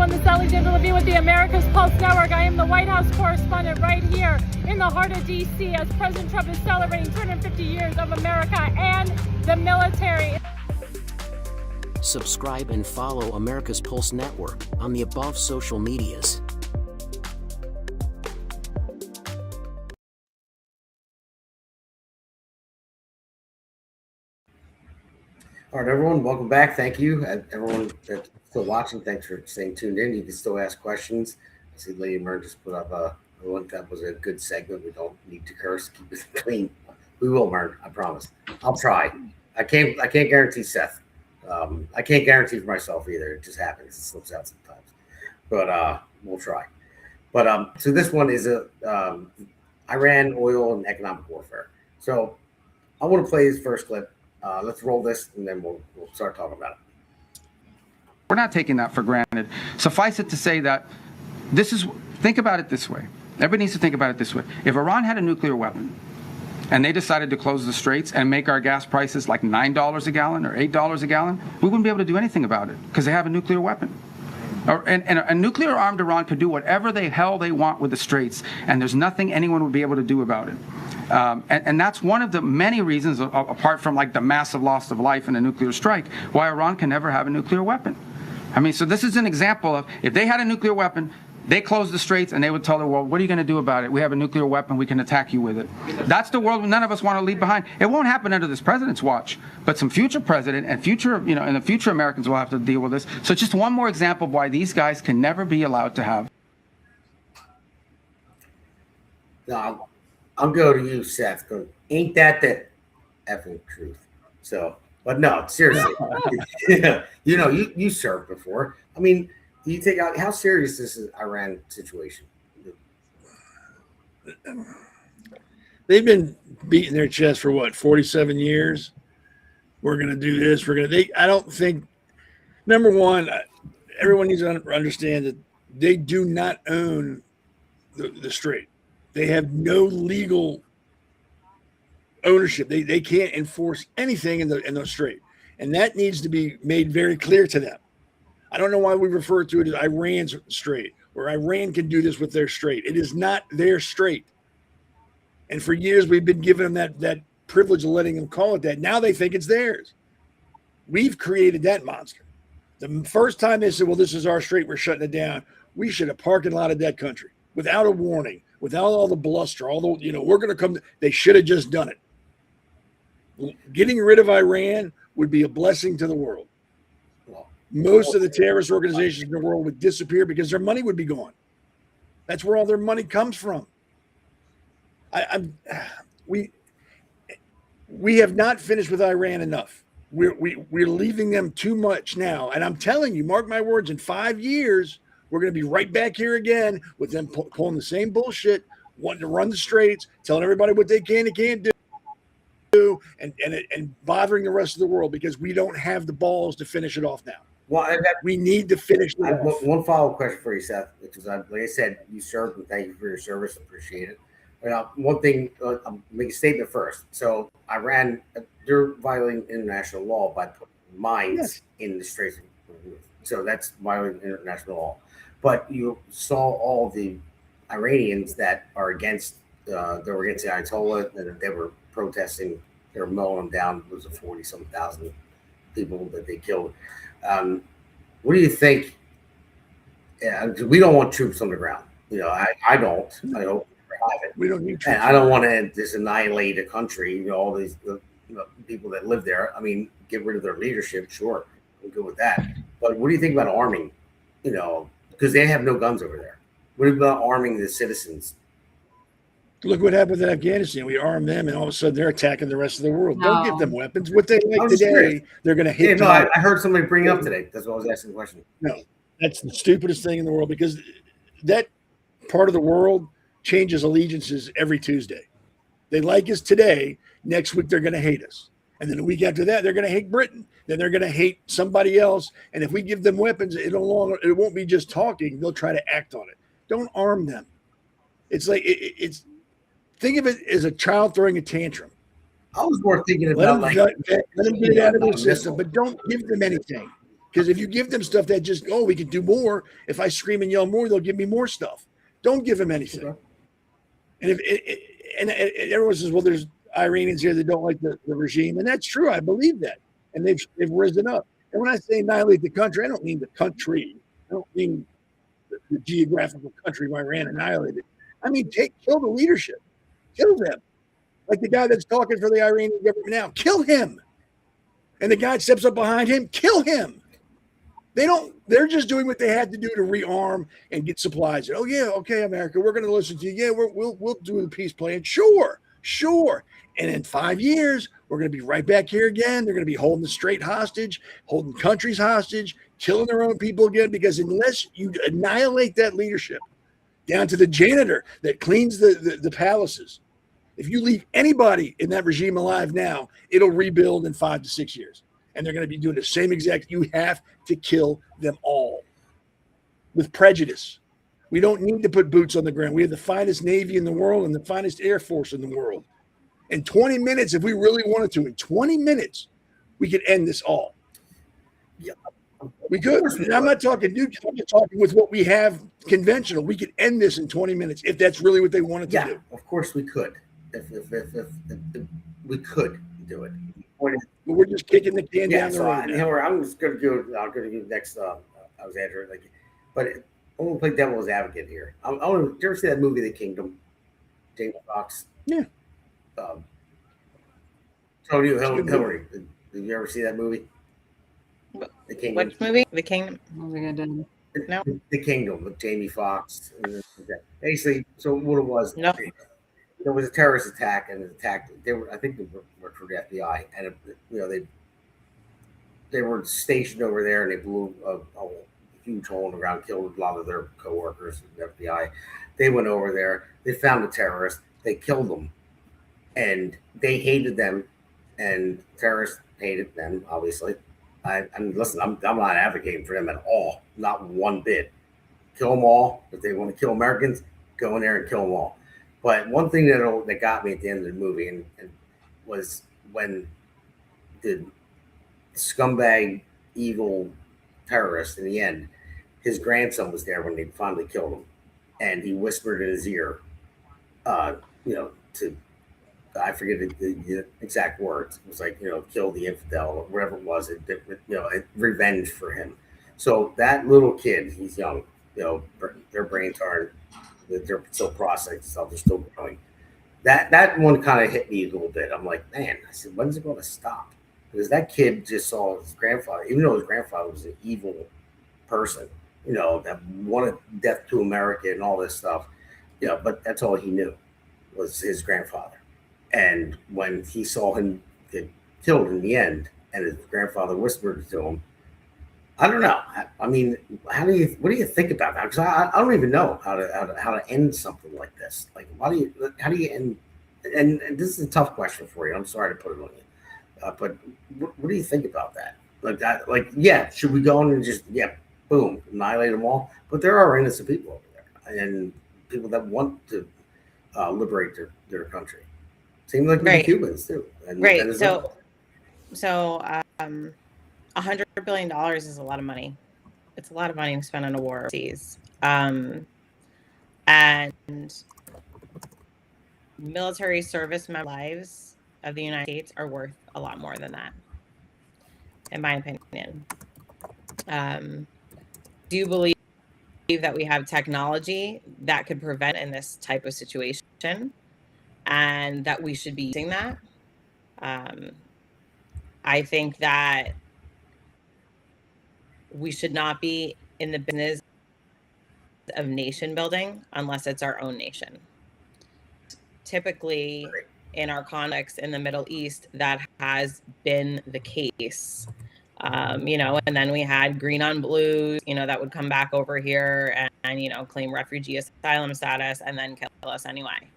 Speaker 9: This is Alexandra Levine with the America's Pulse Network. I am the White House correspondent right here in the heart of D.C. as President Trump is celebrating 250 years of America and the military.
Speaker 8: Subscribe and follow America's Pulse Network on the above social medias.
Speaker 2: All right, everyone, welcome back. Thank you. Everyone that's still watching, thanks for staying tuned in. You can still ask questions. I see Lady Mer just put up a link. That was a good segment. We don't need to curse. Keep it clean. We will, Mer. I promise. I'll try. I can't guarantee Seth. I can't guarantee for myself either. It just happens. It slips out sometimes. But we'll try. But so this one is Iran, oil, and economic warfare. So I want to play his first clip. Let's roll this, and then we'll start talking about it.
Speaker 10: We're not taking that for granted. Suffice it to say that think about it this way. Everybody needs to think about it this way. If Iran had a nuclear weapon, and they decided to close the straits and make our gas prices like $9 a gallon or $8 a gallon, we wouldn't be able to do anything about it because they have a nuclear weapon. And a nuclear-armed Iran could do whatever the hell they want with the straits, and there's nothing anyone would be able to do about it. And that's one of the many reasons, apart from the massive loss of life in a nuclear strike, why Iran can never have a nuclear weapon. So this is an example of, if they had a nuclear weapon, they closed the straits and they would tell the world, what are you going to do about it? We have a nuclear weapon. We can attack you with it. That's the world none of us want to leave behind. It won't happen under this president's watch, but some future president and and the future Americans will have to deal with this. So just one more example of why these guys can never be allowed to have.
Speaker 2: No, I'll go to you, Seth. Ain't that the effing truth? So, but no, seriously, you served before. Do you take out how serious this is Iran situation?
Speaker 5: They've been beating their chest for 47 years. We're going to do this. I don't think, number one, everyone needs to understand that they do not own the strait. They have no legal ownership. They can't enforce anything in the strait. And that needs to be made very clear to them. I don't know why we refer to it as Iran's strait, or Iran can do this with their strait. It is not their strait. And for years, we've been giving them that privilege of letting them call it that. Now they think it's theirs. We've created that monster. The first time they said, well, this is our strait, we're shutting it down, we should have parking lot of that country without a warning, without all the bluster, we're going to come. They should have just done it. Getting rid of Iran would be a blessing to the world. Most of the terrorist organizations in the world would disappear because their money would be gone. That's where all their money comes from. We have not finished with Iran enough. We're leaving them too much now. And I'm telling you, mark my words, in 5 years, we're going to be right back here again with them pulling the same bullshit, wanting to run the straits, telling everybody what they can and can't do, and bothering the rest of the world because we don't have the balls to finish it off now. Well, we need to finish it off.
Speaker 2: One follow-up question for you, Seth, because like I said, you served, and thank you for your service. Appreciate it. One thing, I'll make a statement first. So Iran, they're violating international law by putting mines in the Straits of Hormuz. So that's violating international law. But you saw all the Iranians that are against, they were against the Ayatollah, and they were protesting. They were mowing them down. It was 40-some thousand people that they killed. What do you think? We don't want troops on the ground. I don't. I hope
Speaker 5: we don't need troops.
Speaker 2: And I don't want to just annihilate a country. All these people that live there. I mean, get rid of their leadership. Sure, I'm good with that. But what do you think about arming? Because they have no guns over there. What about arming the citizens?
Speaker 5: Look what happened in Afghanistan. We armed them, and all of a sudden they're attacking the rest of the world. No. Don't give them weapons. What they like today, they're going to hit.
Speaker 2: Yeah, no, I heard somebody bring up today. That's why I was asking the question.
Speaker 5: No, that's the stupidest thing in the world because that part of the world changes allegiances every Tuesday. They like us today. Next week they're going to hate us, and then the week after that they're going to hate Britain. Then they're going to hate somebody else. And if we give them weapons, it won't be just talking. They'll try to act on it. Don't arm them. It's like it's. Think of it as a child throwing a tantrum.
Speaker 2: I was more thinking about
Speaker 5: let them get it out of their system, but don't give them anything. Because if you give them stuff that just, we can do more. If I scream and yell more, they'll give me more stuff. Don't give them anything. Okay. And everyone says, well, there's Iranians here that don't like the regime. And that's true. I believe that. And they've risen up. And when I say annihilate the country, I don't mean the country. I don't mean the geographical country of Iran annihilated. I mean, kill the leadership. Kill them. Like the guy that's talking for the Iranian government now. Kill him. And the guy steps up behind him. Kill him. They're just doing what they had to do to rearm and get supplies. Oh, yeah, okay, America, we're going to listen to you. Yeah, we'll do the peace plan. Sure. And in 5 years, we're going to be right back here again. They're going to be holding the strait hostage, holding countries hostage, killing their own people again, because unless you annihilate that leadership, down to the janitor that cleans the palaces. If you leave anybody in that regime alive now, it'll rebuild in 5 to 6 years. And they're going to be doing the same exact. You have to kill them all with prejudice. We don't need to put boots on the ground. We have the finest Navy in the world and the finest Air Force in the world. In 20 minutes, if we really wanted to, in 20 minutes, we could end this all. Yeah. We could. I'm not talking nuke. I'm just talking with what we have conventional. We could end this in 20 minutes if that's really what they wanted to do.
Speaker 2: Of course we could. If we could do it.
Speaker 5: But we're just kicking the can down the road.
Speaker 2: I'm just going to do next. Alexandra, but I'm going to play devil's advocate here. Did you ever see that movie, The Kingdom? Jamie Foxx.
Speaker 5: Yeah.
Speaker 2: Hillary. Did you ever see that movie?
Speaker 4: The Kingdom. Which movie? The Kingdom.
Speaker 2: No. The Kingdom with Jamie Foxx. Basically, so what it was.
Speaker 4: No.
Speaker 2: There was a terrorist attack, and it attacked. I think they worked for the FBI, and they were stationed over there, and they blew a huge hole in the ground, killed a lot of their coworkers in the FBI. They went over there. They found the terrorists. They killed them, and they hated them, and terrorists hated them. Obviously, listen. I'm not advocating for them at all, not one bit. Kill them all. If they want to kill Americans, go in there and kill them all. But one thing that got me at the end of the movie and was when the scumbag, evil terrorist in the end, his grandson was there when they finally killed him, and he whispered in his ear, to I forget the exact words. It was like, kill the infidel or whatever it was. Revenge for him. So that little kid, he's young. Their brains aren't. They're still processing stuff. They're still growing. That one kind of hit me a little bit. I'm like, man, I said, when's it going to stop? Because that kid just saw his grandfather, even though his grandfather was an evil person, that wanted death to America and all this stuff. But that's all he knew was his grandfather. And when he saw him get killed in the end, and his grandfather whispered to him, I don't know. I mean, what do you think about that? Because I don't even know how to end something like this. Like, how do you end? And this is a tough question for you. I'm sorry to put it on you, but what do you think about that? Like that? Like, yeah, should we go in and just boom, annihilate them all? But there are innocent people over there, and people that want to liberate their country. Seems like the Cubans too. And
Speaker 4: So $100 billion is a lot of money. It's a lot of money to spend on a war overseas. And military service lives of the United States are worth a lot more than that, in my opinion. Do you believe that we have technology that could prevent in this type of situation, and that we should be using that? I think that we should not be in the business of nation building unless it's our own nation. Typically, in our conflicts in the Middle East, that has been the case. And then we had green on blues, that would come back over here and claim refugee asylum status and then kill us anyway.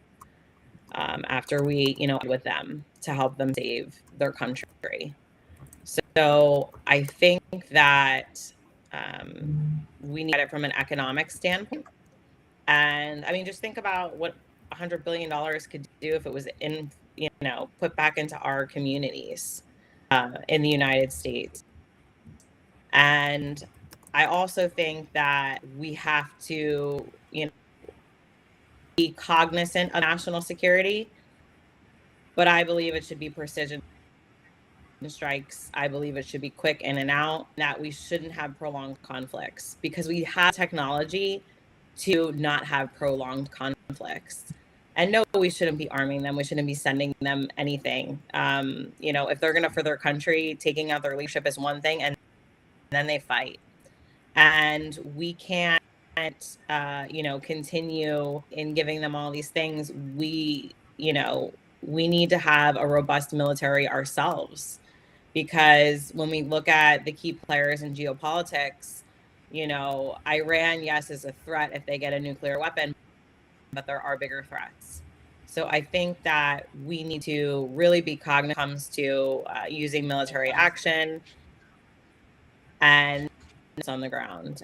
Speaker 4: After we, with them to help them save their country. So I think that we need it from an economic standpoint. And I mean, just think about what $100 billion could do if it was put back into our communities in the United States. And I also think that we have to, be cognizant of national security, but I believe it should be precision strikes. I believe it should be quick in and out, that we shouldn't have prolonged conflicts because we have technology to not have prolonged conflicts. And no, we shouldn't be arming them. We shouldn't be sending them anything. If they're going to for their country, taking out their leadership is one thing, and then they fight. And we can't, continue in giving them all these things. We need to have a robust military ourselves, because when we look at the key players in geopolitics, Iran, yes, is a threat if they get a nuclear weapon, but there are bigger threats. So I think that we need to really be cognizant when it comes to using military action and on the ground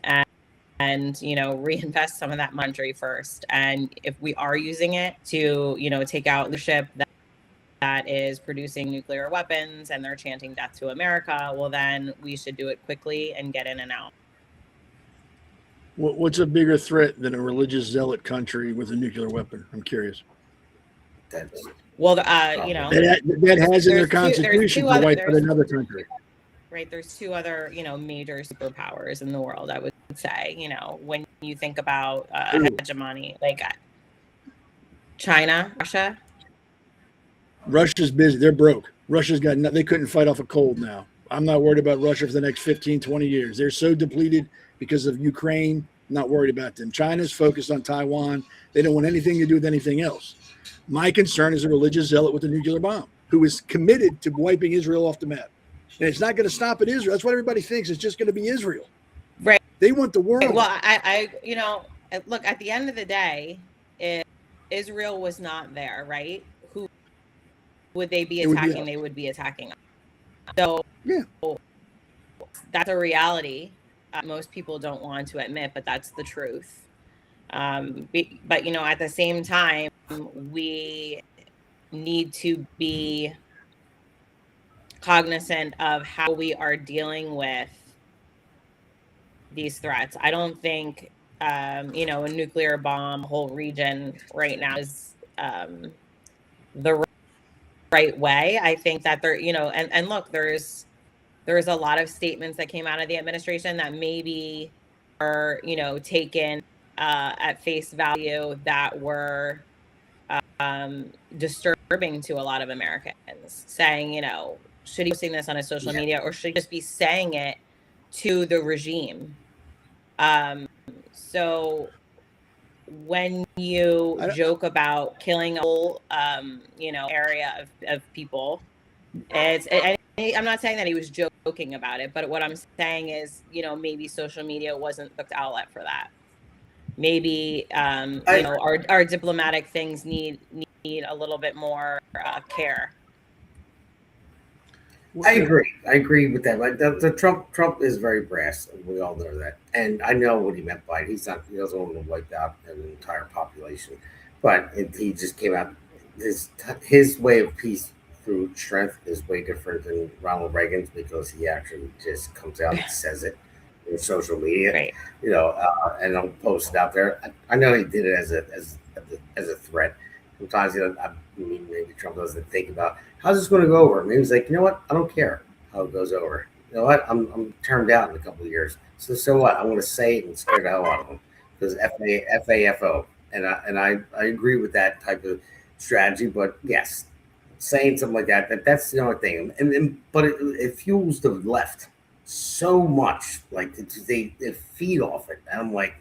Speaker 4: and reinvest some of that money first. And if we are using it to, take out leadership that is producing nuclear weapons and they're chanting death to America, well, then we should do it quickly and get in and out.
Speaker 5: What's a bigger threat than a religious zealot country with a nuclear weapon? I'm curious.
Speaker 2: That
Speaker 5: has in their constitution to wipe out another country.
Speaker 4: Right. There's two other, major superpowers in the world, I would say, when you think about hegemony, like China, Russia.
Speaker 5: Russia's busy. They're broke. Russia's got they couldn't fight off a cold now. I'm not worried about Russia for the next 15, 20 years. They're so depleted because of Ukraine. Not worried about them. China's focused on Taiwan. They don't want anything to do with anything else. My concern is a religious zealot with a nuclear bomb who is committed to wiping Israel off the map. And it's not going to stop at Israel. That's what everybody thinks. It's just going to be Israel.
Speaker 4: Right.
Speaker 5: They want the world.
Speaker 4: Well, I look, at the end of the day, if Israel was not there, right? Who would they be attacking? They would be attacking us. So yeah, that's a reality. Most people don't want to admit, but that's the truth. But at the same time, we need to be cognizant of how we are dealing with these threats. I don't think, a nuclear bomb, whole region right now is the right way. I think that there, and look, there's a lot of statements that came out of the administration that maybe are, taken at face value that were disturbing to a lot of Americans, saying, should he be posting this on his social media, or should he just be saying it to the regime? So when you joke about killing a whole, area of people, I'm not saying that he was joking about it, but what I'm saying is, maybe social media wasn't the outlet for that. Maybe, our diplomatic things need a little bit more care.
Speaker 2: I agree with that. Like the Trump is very brass, and we all know that. And I know what he meant by it. He doesn't want to wipe out an entire population, but he just came out. His way of peace through strength is way different than Ronald Reagan's, because he actually just comes out and says it in social media,
Speaker 4: right.
Speaker 2: And I'll post it out there. I know he did it as a threat. Sometimes maybe Trump doesn't think about how's this going to go over. Maybe he's like, you know what, I don't care how it goes over. You know what, I'm termed out in a couple of years. So what? I'm going to say it and scare the hell out of him, because FAFO. And I agree with that type of strategy. But yes, saying something like that's the only thing. But it fuels the left so much. Like they feed off it. And I'm like,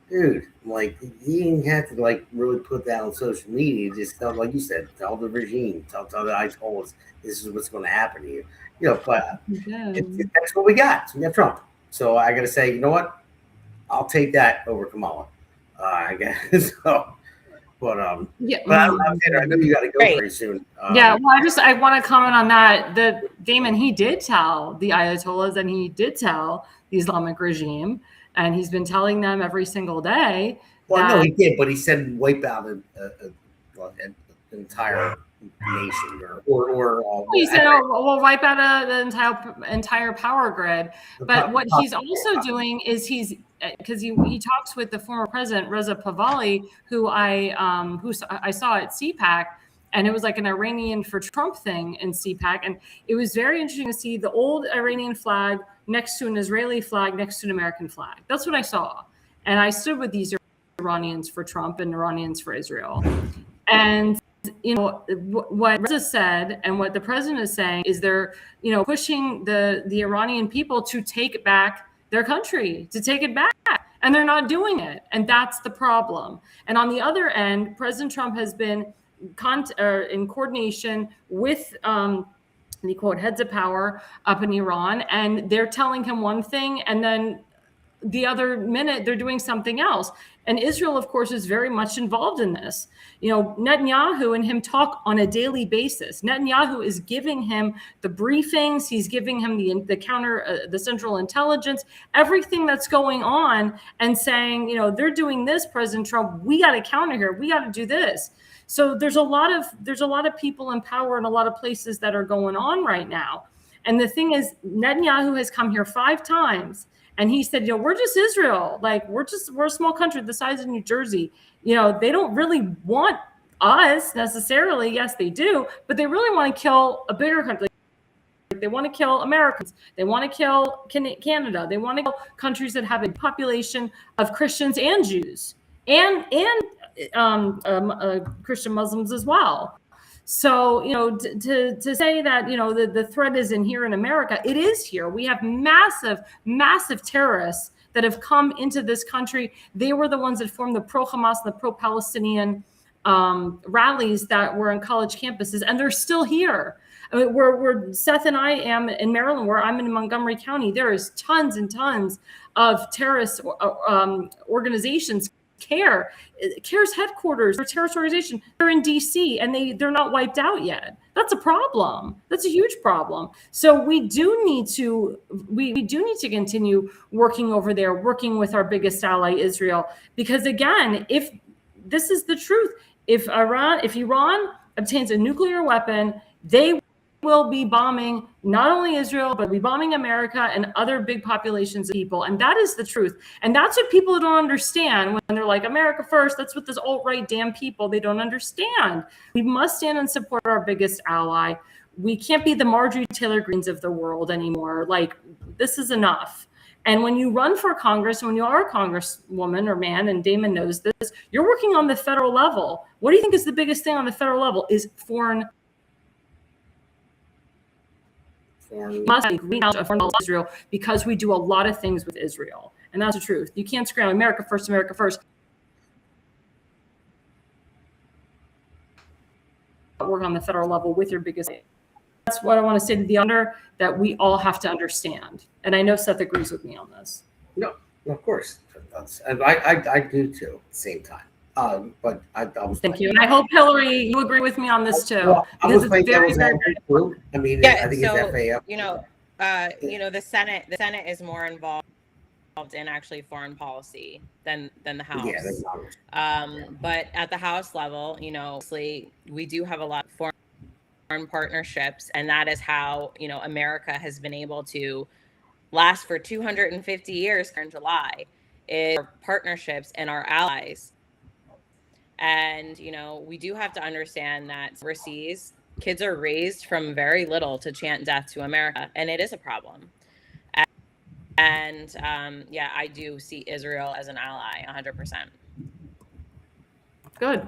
Speaker 2: dude, like, he didn't have to really put that on social media. Just tell, like you said, tell the regime, tell the Ayatollahs, this is what's going to happen to you. But that's what we got. We got Trump. So I got to say, you know what? I'll take that over Kamala. I guess so. But I know you got to go pretty soon.
Speaker 3: Well, I want to comment on that. Damon, he did tell the Ayatollahs, and he did tell the Islamic regime, and he's been telling them every single day.
Speaker 2: Well, no, he did, but he said wipe out an entire nation, or
Speaker 3: he said, we'll wipe out the entire power grid. But what he's also doing is because he talks with the former president Reza Pahlavi, who I saw at CPAC, and it was like an Iranian for Trump thing in CPAC, and it was very interesting to see the old Iranian flag next to an Israeli flag next to an American flag. That's what I saw, and I stood with these Iranians for Trump and Iranians for Israel, and what Reza said and what the president is saying is they're pushing the Iranian people to take back their country, to take it back, and they're not doing it, and that's the problem. And on the other end, President Trump has been in coordination with the quote heads of power up in Iran, and they're telling him one thing, and then the other minute they're doing something else. And Israel, of course, is very much involved in this. Netanyahu and him talk on a daily basis. Netanyahu is giving him the briefings. He's giving him the central intelligence, everything that's going on, and saying, they're doing this, President Trump. We got to counter here. We got to do this. So there's a lot of people in power in a lot of places that are going on right now. And the thing is, Netanyahu has come here 5 times. And he said, we're just Israel. Like, we're a small country the size of New Jersey. They don't really want us necessarily. Yes, they do. But they really want to kill a bigger country. They want to kill Americans. They want to kill Canada. They want to kill countries that have a population of Christians and Jews and Christian Muslims as well. So, to say that, the threat isn't here in America, it is here. We have massive terrorists that have come into this country. They were the ones that formed the pro-Hamas and the pro-Palestinian rallies that were on college campuses, and they're still here. I mean, where Seth and I am in Maryland, where I'm in Montgomery County, there is tons and tons of terrorist organizations. CARE's headquarters, their terrorist organization, they're in DC, and they're not wiped out yet. That's a problem. That's a huge problem. So we do need to continue working over there, working with our biggest ally, Israel, because again, if this is the truth, if Iran obtains a nuclear weapon, they will be bombing not only Israel, but be bombing America and other big populations of people. And that is the truth. And that's what people don't understand when they're like, America first. That's what this alt-right damn people, they don't understand. We must stand and support our biggest ally. We can't be the Marjorie Taylor Greens of the world anymore. Like, this is enough. And when you run for Congress, and when you are a congresswoman or man, and Damon knows this, you're working on the federal level. What do you think is the biggest thing on the federal level? Is foreign Israel, because we do a lot of things with Israel. And that's the truth. You can't scream America first, America first. Work on the federal level with your biggest. That's what I want to say to the under, that we all have to understand. And I know Seth agrees with me on this.
Speaker 2: No, of course. I do too at the same time. But I was.
Speaker 3: Thank you. And I hope, Hillary, you agree with me on this too.
Speaker 2: Well,
Speaker 3: because it's very, very
Speaker 2: important. I mean,
Speaker 4: Yeah,
Speaker 2: I think
Speaker 4: so,
Speaker 2: it's FAF.
Speaker 4: The Senate is more involved in actually foreign policy than the House.
Speaker 2: Yeah, that's not
Speaker 4: but at the House level, obviously we do have a lot of foreign partnerships, and that is how America has been able to last for 250 years in July, is our partnerships and our allies. And we do have to understand that overseas kids are raised from very little to chant death to America, and it is a problem. And I do see Israel as an ally 100%.
Speaker 3: good.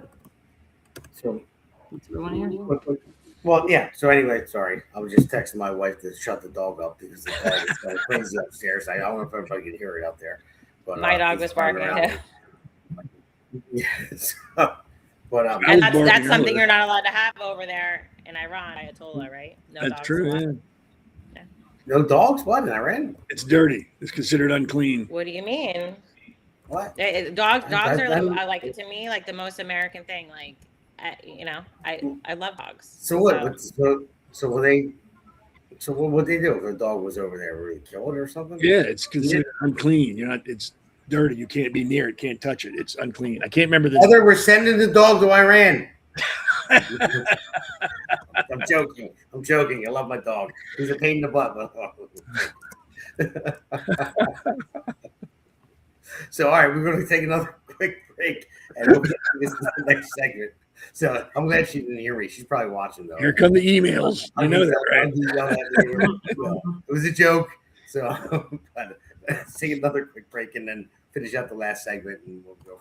Speaker 2: So,
Speaker 3: Everyone here?
Speaker 2: well, yeah. So anyway, sorry. I was just texting my wife to shut the dog up because the dog is kind of crazy upstairs. I don't know if everybody can hear it out there. But
Speaker 4: My dog was barking too.
Speaker 2: Yes. But
Speaker 4: And that's something you're not allowed to have over there in Iran, Ayatollah, right? No
Speaker 5: That's
Speaker 4: dogs
Speaker 5: true.
Speaker 4: allowed.
Speaker 5: Yeah.
Speaker 2: no dogs? What in Iran?
Speaker 5: It's dirty. It's considered unclean.
Speaker 4: What do you mean?
Speaker 2: What?
Speaker 4: Dogs
Speaker 2: I
Speaker 4: are like to me like the most American thing. Like, I love dogs.
Speaker 2: So what? So will they? So what would they do if a dog was over there? Would they kill it or something?
Speaker 5: Yeah, it's considered unclean. It's dirty. You can't be near it. Can't touch it. It's unclean. I can't remember the.
Speaker 2: Mother, we're sending the dog to Iran. I'm joking. I love my dog. He's a pain in the butt. So, all right, we're going to take another quick break, and we'll get to this next segment. So, I'm glad she didn't hear me. She's probably watching, though.
Speaker 5: Here come the emails. I know that, right?
Speaker 2: It was a joke. So, let's take another quick break and then finish out the last segment, and we'll go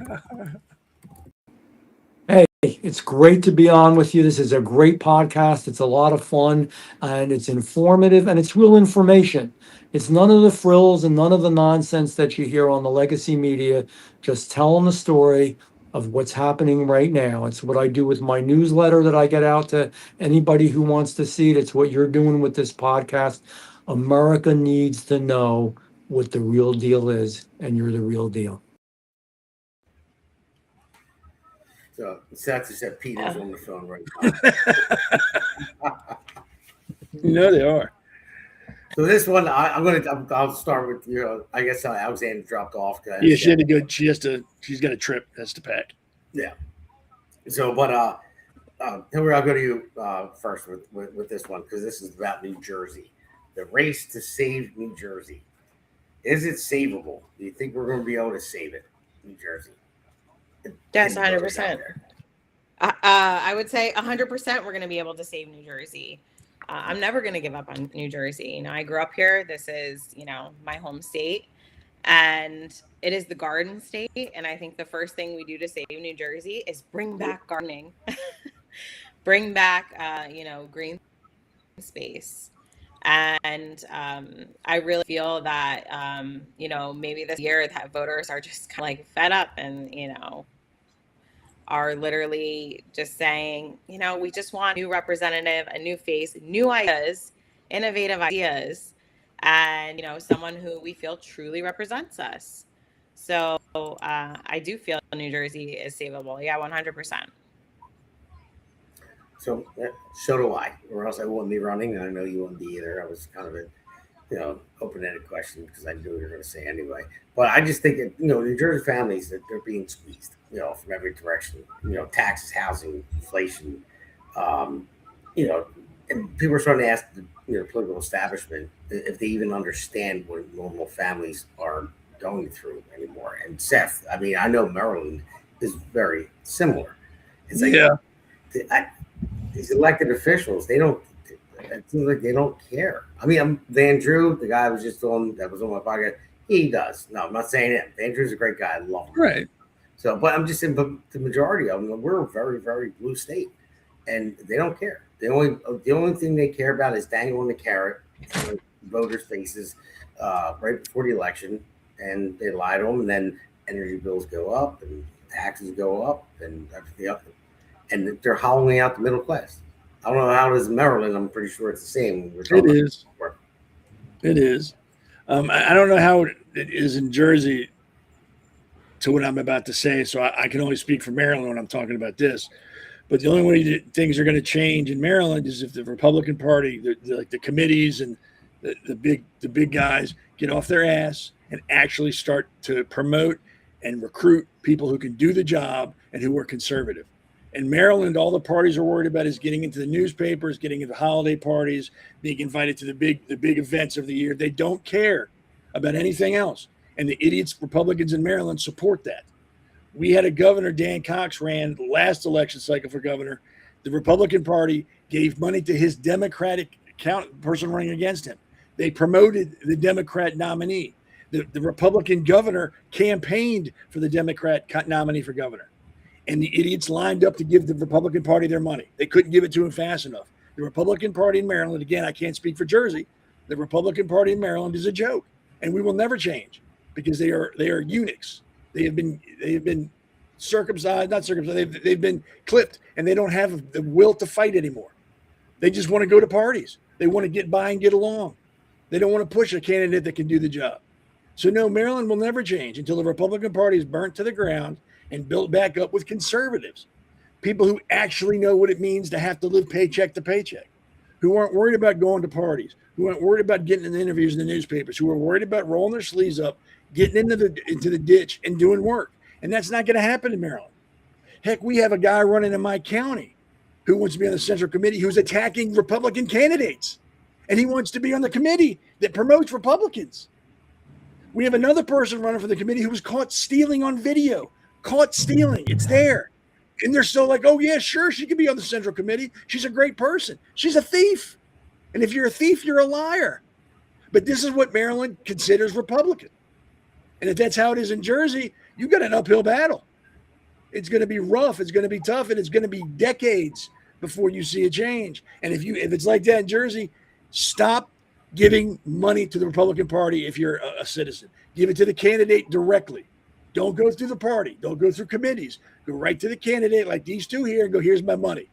Speaker 2: from there.
Speaker 11: Hey, it's great to be on with you. This is a great podcast. It's a lot of fun, and it's informative, and it's real information. It's none of the frills and none of the nonsense that you hear on the legacy media, just telling the story of what's happening right now. It's what I do with my newsletter that I get out to anybody who wants to see it. It's what you're doing with this podcast. America needs to know what the real deal is, and you're the real deal.
Speaker 2: So, Seth just said Peter's on the phone right now.
Speaker 5: They are.
Speaker 2: So this one, I'll start with I guess Alexandra dropped off.
Speaker 5: Yeah, she had to go. She's got a trip. That's to pack.
Speaker 2: Yeah. So, but Hillary, I'll go to you first with this one because this is about New Jersey, the race to save New Jersey. Is it savable? Do you think we're going to be able to save it, New Jersey?
Speaker 4: Yes, 100%. I would say 100% we're going to be able to save New Jersey. I'm never going to give up on New Jersey. I grew up here. This is, my home state, and it is the garden state. And I think the first thing we do to save New Jersey is bring back gardening, bring back, green space. And I really feel that, maybe this year that voters are just kind of like fed up and, are literally just saying, we just want a new representative, a new face, new ideas, innovative ideas, and, someone who we feel truly represents us. So I do feel New Jersey is savable. Yeah, 100%.
Speaker 2: So do I, or else I wouldn't be running, and I know you wouldn't be either. I was kind of a, open-ended question because I knew you were going to say anyway. But I just think that, New Jersey families, that they're being squeezed, from every direction. Taxes, housing, inflation, and people are starting to ask the political establishment if they even understand what normal families are going through anymore. And Seth, I mean, I know Maryland is very similar. It's like, these elected officials, they don't, it seems like they don't care. I mean, Van Drew, the guy that was on my podcast, he does. No, I'm not saying him. Van Drew's a great guy. I love him.
Speaker 5: Right.
Speaker 2: So, but I'm just saying, but the majority of them, we're a very, very blue state, and they don't care. The only thing they care about is dangling the carrot in voters' faces right before the election, and they lie to them, and then energy bills go up, and taxes go up, and everything up, and they're hollowing out the middle class. I don't know how it is in Maryland. I'm pretty sure it's the same.
Speaker 5: It is. It is. I don't know how it is in Jersey to what I'm about to say, so I can only speak for Maryland when I'm talking about this. But the only way that things are going to change in Maryland is if the Republican Party, like the committees and the big guys, get off their ass and actually start to promote and recruit people who can do the job and who are conservative. In Maryland, all the parties are worried about is getting into the newspapers, getting into holiday parties, being invited to the big events of the year. They don't care about anything else. And the idiots, Republicans in Maryland, support that. We had a governor, Dan Cox, ran the last election cycle for governor. The Republican Party gave money to his Democratic person running against him. They promoted the Democrat nominee. The Republican governor campaigned for the Democrat nominee for governor. And the idiots lined up to give the Republican Party their money. They couldn't give it to him fast enough. The Republican Party in Maryland, again, I can't speak for Jersey. The Republican Party in Maryland is a joke, and we will never change because they are eunuchs. They have been circumcised, not circumcised. They've been clipped, and they don't have the will to fight anymore. They just want to go to parties. They want to get by and get along. They don't want to push a candidate that can do the job. So no, Maryland will never change until the Republican Party is burnt to the ground and built back up with conservatives, people who actually know what it means to have to live paycheck to paycheck, who aren't worried about going to parties, who aren't worried about getting in the interviews in the newspapers, who are worried about rolling their sleeves up, getting into the ditch and doing work. And that's not going to happen in Maryland. Heck, we have a guy running in my county who wants to be on the Central Committee who's attacking Republican candidates. And he wants to be on the committee that promotes Republicans. We have another person running for the committee who was caught stealing on video. Caught stealing. It's there. And they're still like, oh, yeah, sure, she could be on the Central Committee. She's a great person. She's a thief. And if you're a thief, you're a liar. But this is what Maryland considers Republican. And if that's how it is in Jersey, you've got an uphill battle. It's going to be rough. It's going to be tough. And it's going to be decades before you see a change. And if it's like that in Jersey, stop giving money to the Republican Party if you're a citizen. Give it to the candidate directly. Don't go through the party. Don't go through committees. Go right to the candidate like these two here and go, here's my money.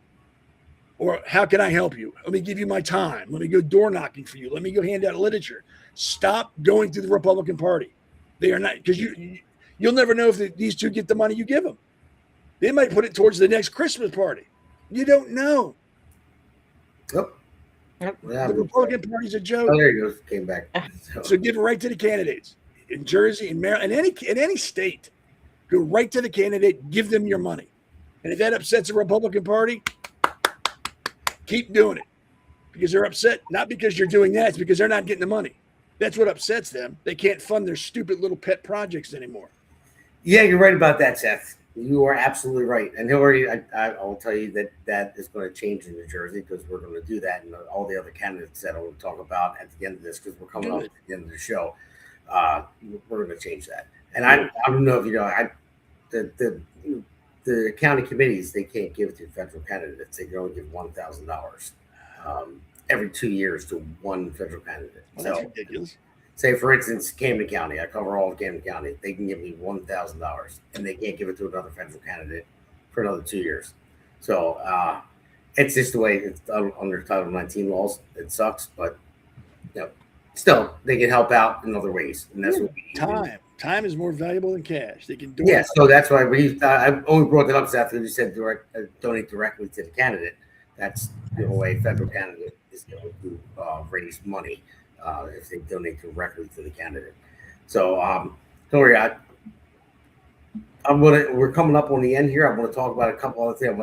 Speaker 5: Or how can I help you? Let me give you my time. Let me go door knocking for you. Let me go hand out literature. Stop going through the Republican Party. They are not, because you'll never know if these two get the money you give them. They might put it towards the next Christmas party. You don't know.
Speaker 2: Yep.
Speaker 5: The Republican Party's a joke.
Speaker 2: Oh, there he goes. Came back.
Speaker 5: So give it right to the candidates. In Jersey, in Maryland, in any state, go right to the candidate, give them your money. And if that upsets the Republican Party, keep doing it. Because they're upset, not because you're doing that, it's because they're not getting the money. That's what upsets them. They can't fund their stupid little pet projects anymore.
Speaker 2: Yeah, you're right about that, Seth. You are absolutely right. And Hillary, I'll tell you that is going to change in New Jersey because we're going to do that. And all the other candidates that I'll talk about at the end of this, because we're coming up at the end of the show. We're going to change that. And I don't know if you know, the county committees, they can't give to federal candidates. They can only give $1,000 every 2 years to one federal candidate.
Speaker 5: Well, that's ridiculous.
Speaker 2: Say, for instance, Camden County. I cover all of Camden County. They can give me $1,000, and they can't give it to another federal candidate for another 2 years. So it's just the way it's under Title 19 laws. It sucks, but you know, still they can help out in other ways, and that's what we need.
Speaker 5: Time is more valuable than cash. They can do
Speaker 2: it. Yeah, so that's why I only brought that up, Seth, because you said donate directly to the candidate. That's the way federal candidate is going to raise money if they donate directly to the candidate. So don't worry, we're coming up on the end here. I'm going to talk about a couple other things.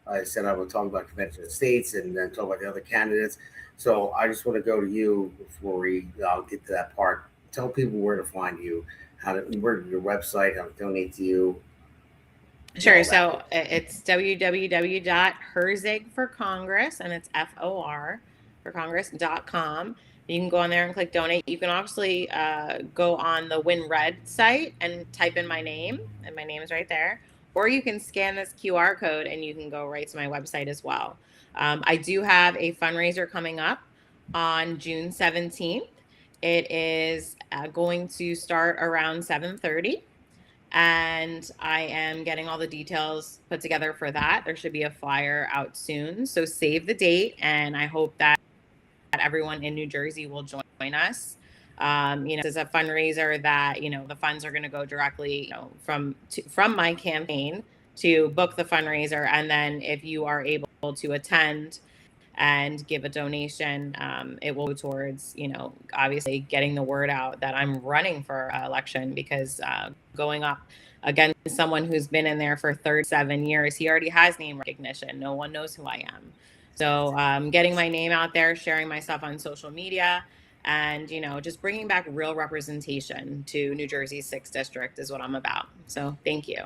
Speaker 2: I said I would talk about convention of states and then talk about the other candidates. So I just want to go to you before we get to that part. Tell people where to find you, where your website, how to donate to you.
Speaker 4: Sure. So it's www.Herzig for Congress, and it's FOR for Congress.com. You can go on there and click donate. You can actually go on the WinRed site and type in my name, and my name is right there. Or you can scan this QR code and you can go right to my website as well. I do have a fundraiser coming up on June 17th. It is going to start around 7:30. And I am getting all the details put together for that. There should be a flyer out soon. So save the date, and I hope that everyone in New Jersey will join us. This is a fundraiser that, the funds are going to go directly, from my campaign to book the fundraiser. And then if you are able to attend and give a donation, it will go towards, obviously getting the word out that I'm running for election, because going up against someone who's been in there for 37 years, he already has name recognition. No one knows who I am. So getting my name out there, sharing my stuff on social media, and, just bringing back real representation to New Jersey's 6th district is what I'm about. So thank you.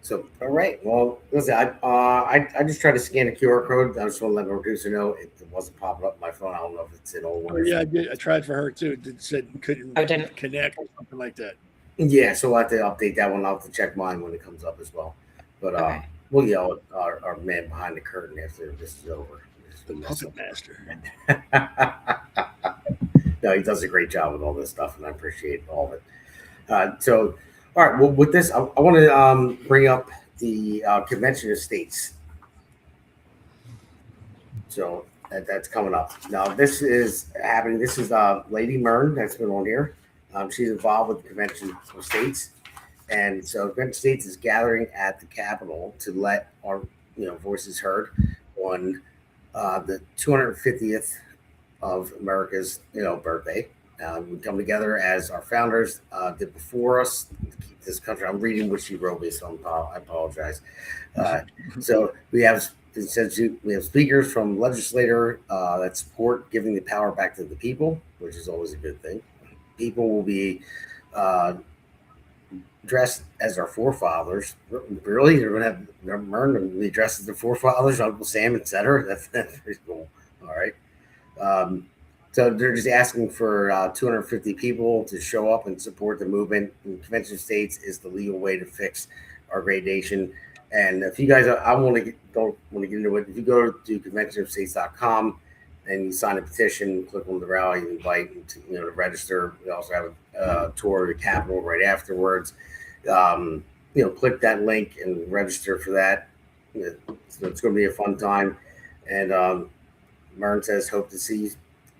Speaker 2: So, all right. Well, listen, I just tried to scan the QR code. I just want to let my producer know it wasn't popping up on my phone. I don't know if it's in all one.
Speaker 5: Yeah, I did. I tried for her too. It said couldn't connect or something like that.
Speaker 2: Yeah, so I'll have to update that one. I'll have to check mine when it comes up as well. But
Speaker 4: Okay.
Speaker 2: we'll yell at our man behind the curtain after this is over.
Speaker 5: The puppet master.
Speaker 2: No, he does a great job with all this stuff, and I appreciate all of it. So, all right. Well, with this, I want to bring up the Convention of States. So that's coming up. Now, this is happening. This is Lady Mern that's been on here. She's involved with the Convention of States. And so Convention of States is gathering at the Capitol to let our voices heard on the 250th of America's birthday. We come together as our founders did before us to keep this country. I'm reading what she wrote me, so I apologize. So we have speakers from legislator that support giving the power back to the people, which is always a good thing. People will be dressed as our forefathers. Really, they're going to have Mern to be dressed as their forefathers, Uncle Sam, etc. That's pretty cool. All right. So they're just asking for 250 people to show up and support the movement. And Convention of States is the legal way to fix our great nation. And if you guys, don't want to get into it. If you go to conventionofstates.com and you sign a petition, click on the rally, you invite to register. We also have a tour of the Capitol right afterwards. Click that link and register for that. So it's going to be a fun time. And Mern says, hope to see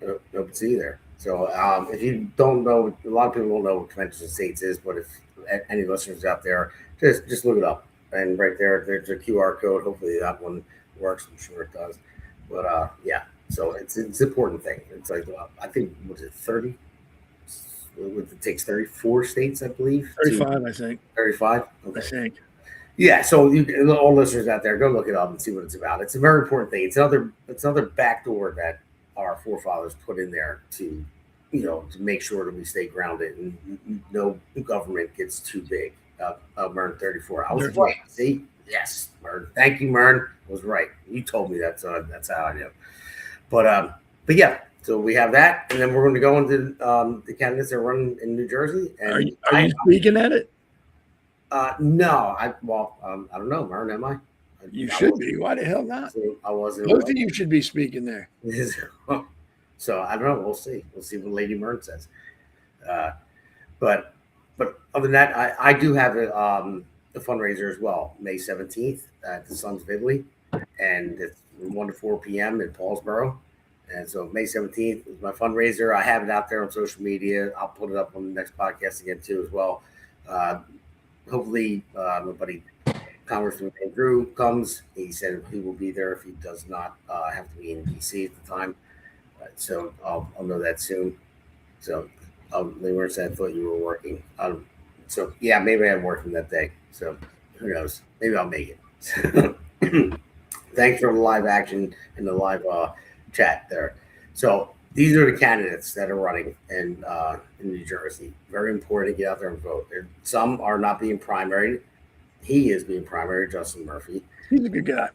Speaker 2: you there. So if you don't know, a lot of people don't know what Convention of States is, but if any listeners out there, just look it up. And right there's a QR code. Hopefully that one works. I'm sure it does. But yeah, so it's an important thing. It's like, I think, was it 30? It takes 34 states, I believe.
Speaker 5: 35, I think.
Speaker 2: 35? Okay.
Speaker 5: I think.
Speaker 2: Yeah, so all listeners out there, go look it up and see what it's about. It's a very important thing. It's another backdoor that our forefathers put in there to make sure that we stay grounded and no government gets too big. Mern 34. I was right. See? Yes, Mern. Thank you, Mern. I was right. You told me that, so that's how I know. But yeah, so we have that, and then we're going to go into the candidates that run in New Jersey. And
Speaker 5: are you speaking at it?
Speaker 2: No, I don't know, Mern. Am I?
Speaker 5: You should be. Why the hell not?
Speaker 2: I wasn't.
Speaker 5: Both of you should be speaking there.
Speaker 2: So I don't know. We'll see. We'll see what Lady Mern says. But other than that, I do have a fundraiser as well, May 17th at the Sons of Italy, and it's from 1 to 4 p.m. in Paulsboro. And so May 17th is my fundraiser. I have it out there on social media. I'll put it up on the next podcast again too as well. Hopefully, my buddy Congressman Andrew comes. He said he will be there if he does not have to be in D.C. at the time. So I'll know that soon. So Leroy said, I thought you were working. So yeah, maybe I'm working that day. So who knows? Maybe I'll make it. Thanks for the live action and the live chat there. So these are the candidates that are running in New Jersey. Very important to get out there and vote. Some are not being primaried. He is being primaried, Justin Murphy.
Speaker 5: He's a good guy.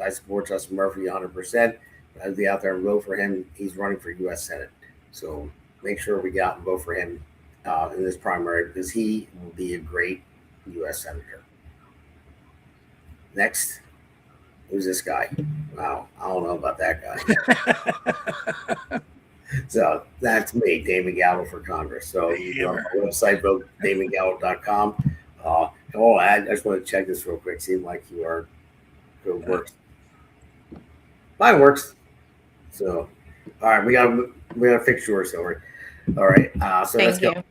Speaker 2: I support Justin Murphy 100%. I'd be out there and vote for him. He's running for U.S. Senate. So make sure we get out and vote for him in this primary because he will be a great U.S. Senator. Next, who's this guy? Wow, I don't know about that guy. So that's me, Damon Galdo for Congress. So you go on our website, vote damongaldo.com. I just want to check this real quick, see if my QR code works. Mine works. So, all right, we gotta fix yours, Hillary. All right, so let's go. To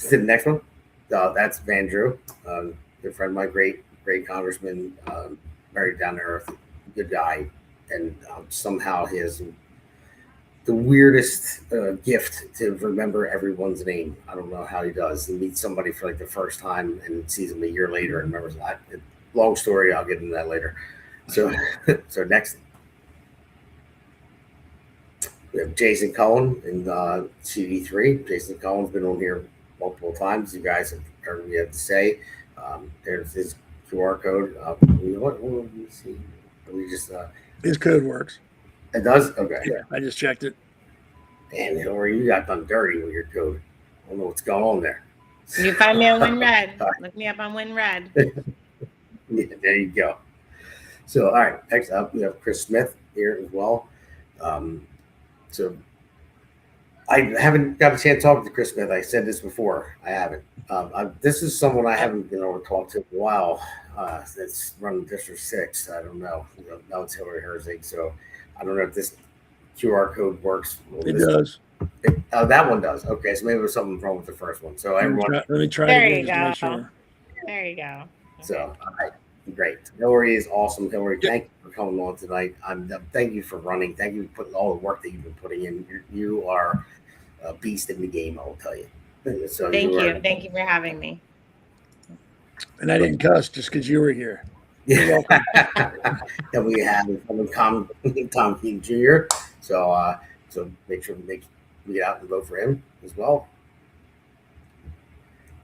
Speaker 2: the next one. That's Van Drew, good friend of mine, great congressman, very down to earth, good guy, and somehow he has the weirdest gift to remember everyone's name. I don't know how he does. He meets somebody for like the first time and sees them a year later and remembers that. Long story. I'll get into that later. So, next. We have Jason Cullen in CD3. Jason Cullen's been on here multiple times. You guys have heard what we have to say. There's his QR code. What let me see. We just
Speaker 5: his code works.
Speaker 2: It does? Okay.
Speaker 5: Yeah, I just checked it.
Speaker 2: Damn, Hillary, you got done dirty with your code. I don't know what's going on there.
Speaker 4: You find me on WinRed. Look me up on WinRed.
Speaker 2: Yeah, there you go. So, all right, next up, we have Chris Smith here as well. So I haven't got a chance to talk to Chris Smith. I said this before. I haven't. This is someone I haven't been able to talk to in a while. That's running District 6. I don't know. Now it's Hillary Herzig. So I don't know if this QR code works.
Speaker 5: It does.
Speaker 2: That one does. Okay, so maybe there's something wrong with the first one. So everyone,
Speaker 5: let me try
Speaker 4: there
Speaker 5: it
Speaker 4: you
Speaker 5: again.
Speaker 4: go.
Speaker 5: Sure.
Speaker 4: There you go.
Speaker 2: So, all right, great. Hillary is awesome. Hillary, thank you for coming on tonight. Thank you for running. Thank you for putting all the work that you've been putting in. You are a beast in the game, I will tell you. So
Speaker 4: Thank you. Thank you for having me.
Speaker 5: And I didn't cuss just because you were here.
Speaker 2: Yeah. Then we have Tom King Jr. So make sure we get out and vote for him as well.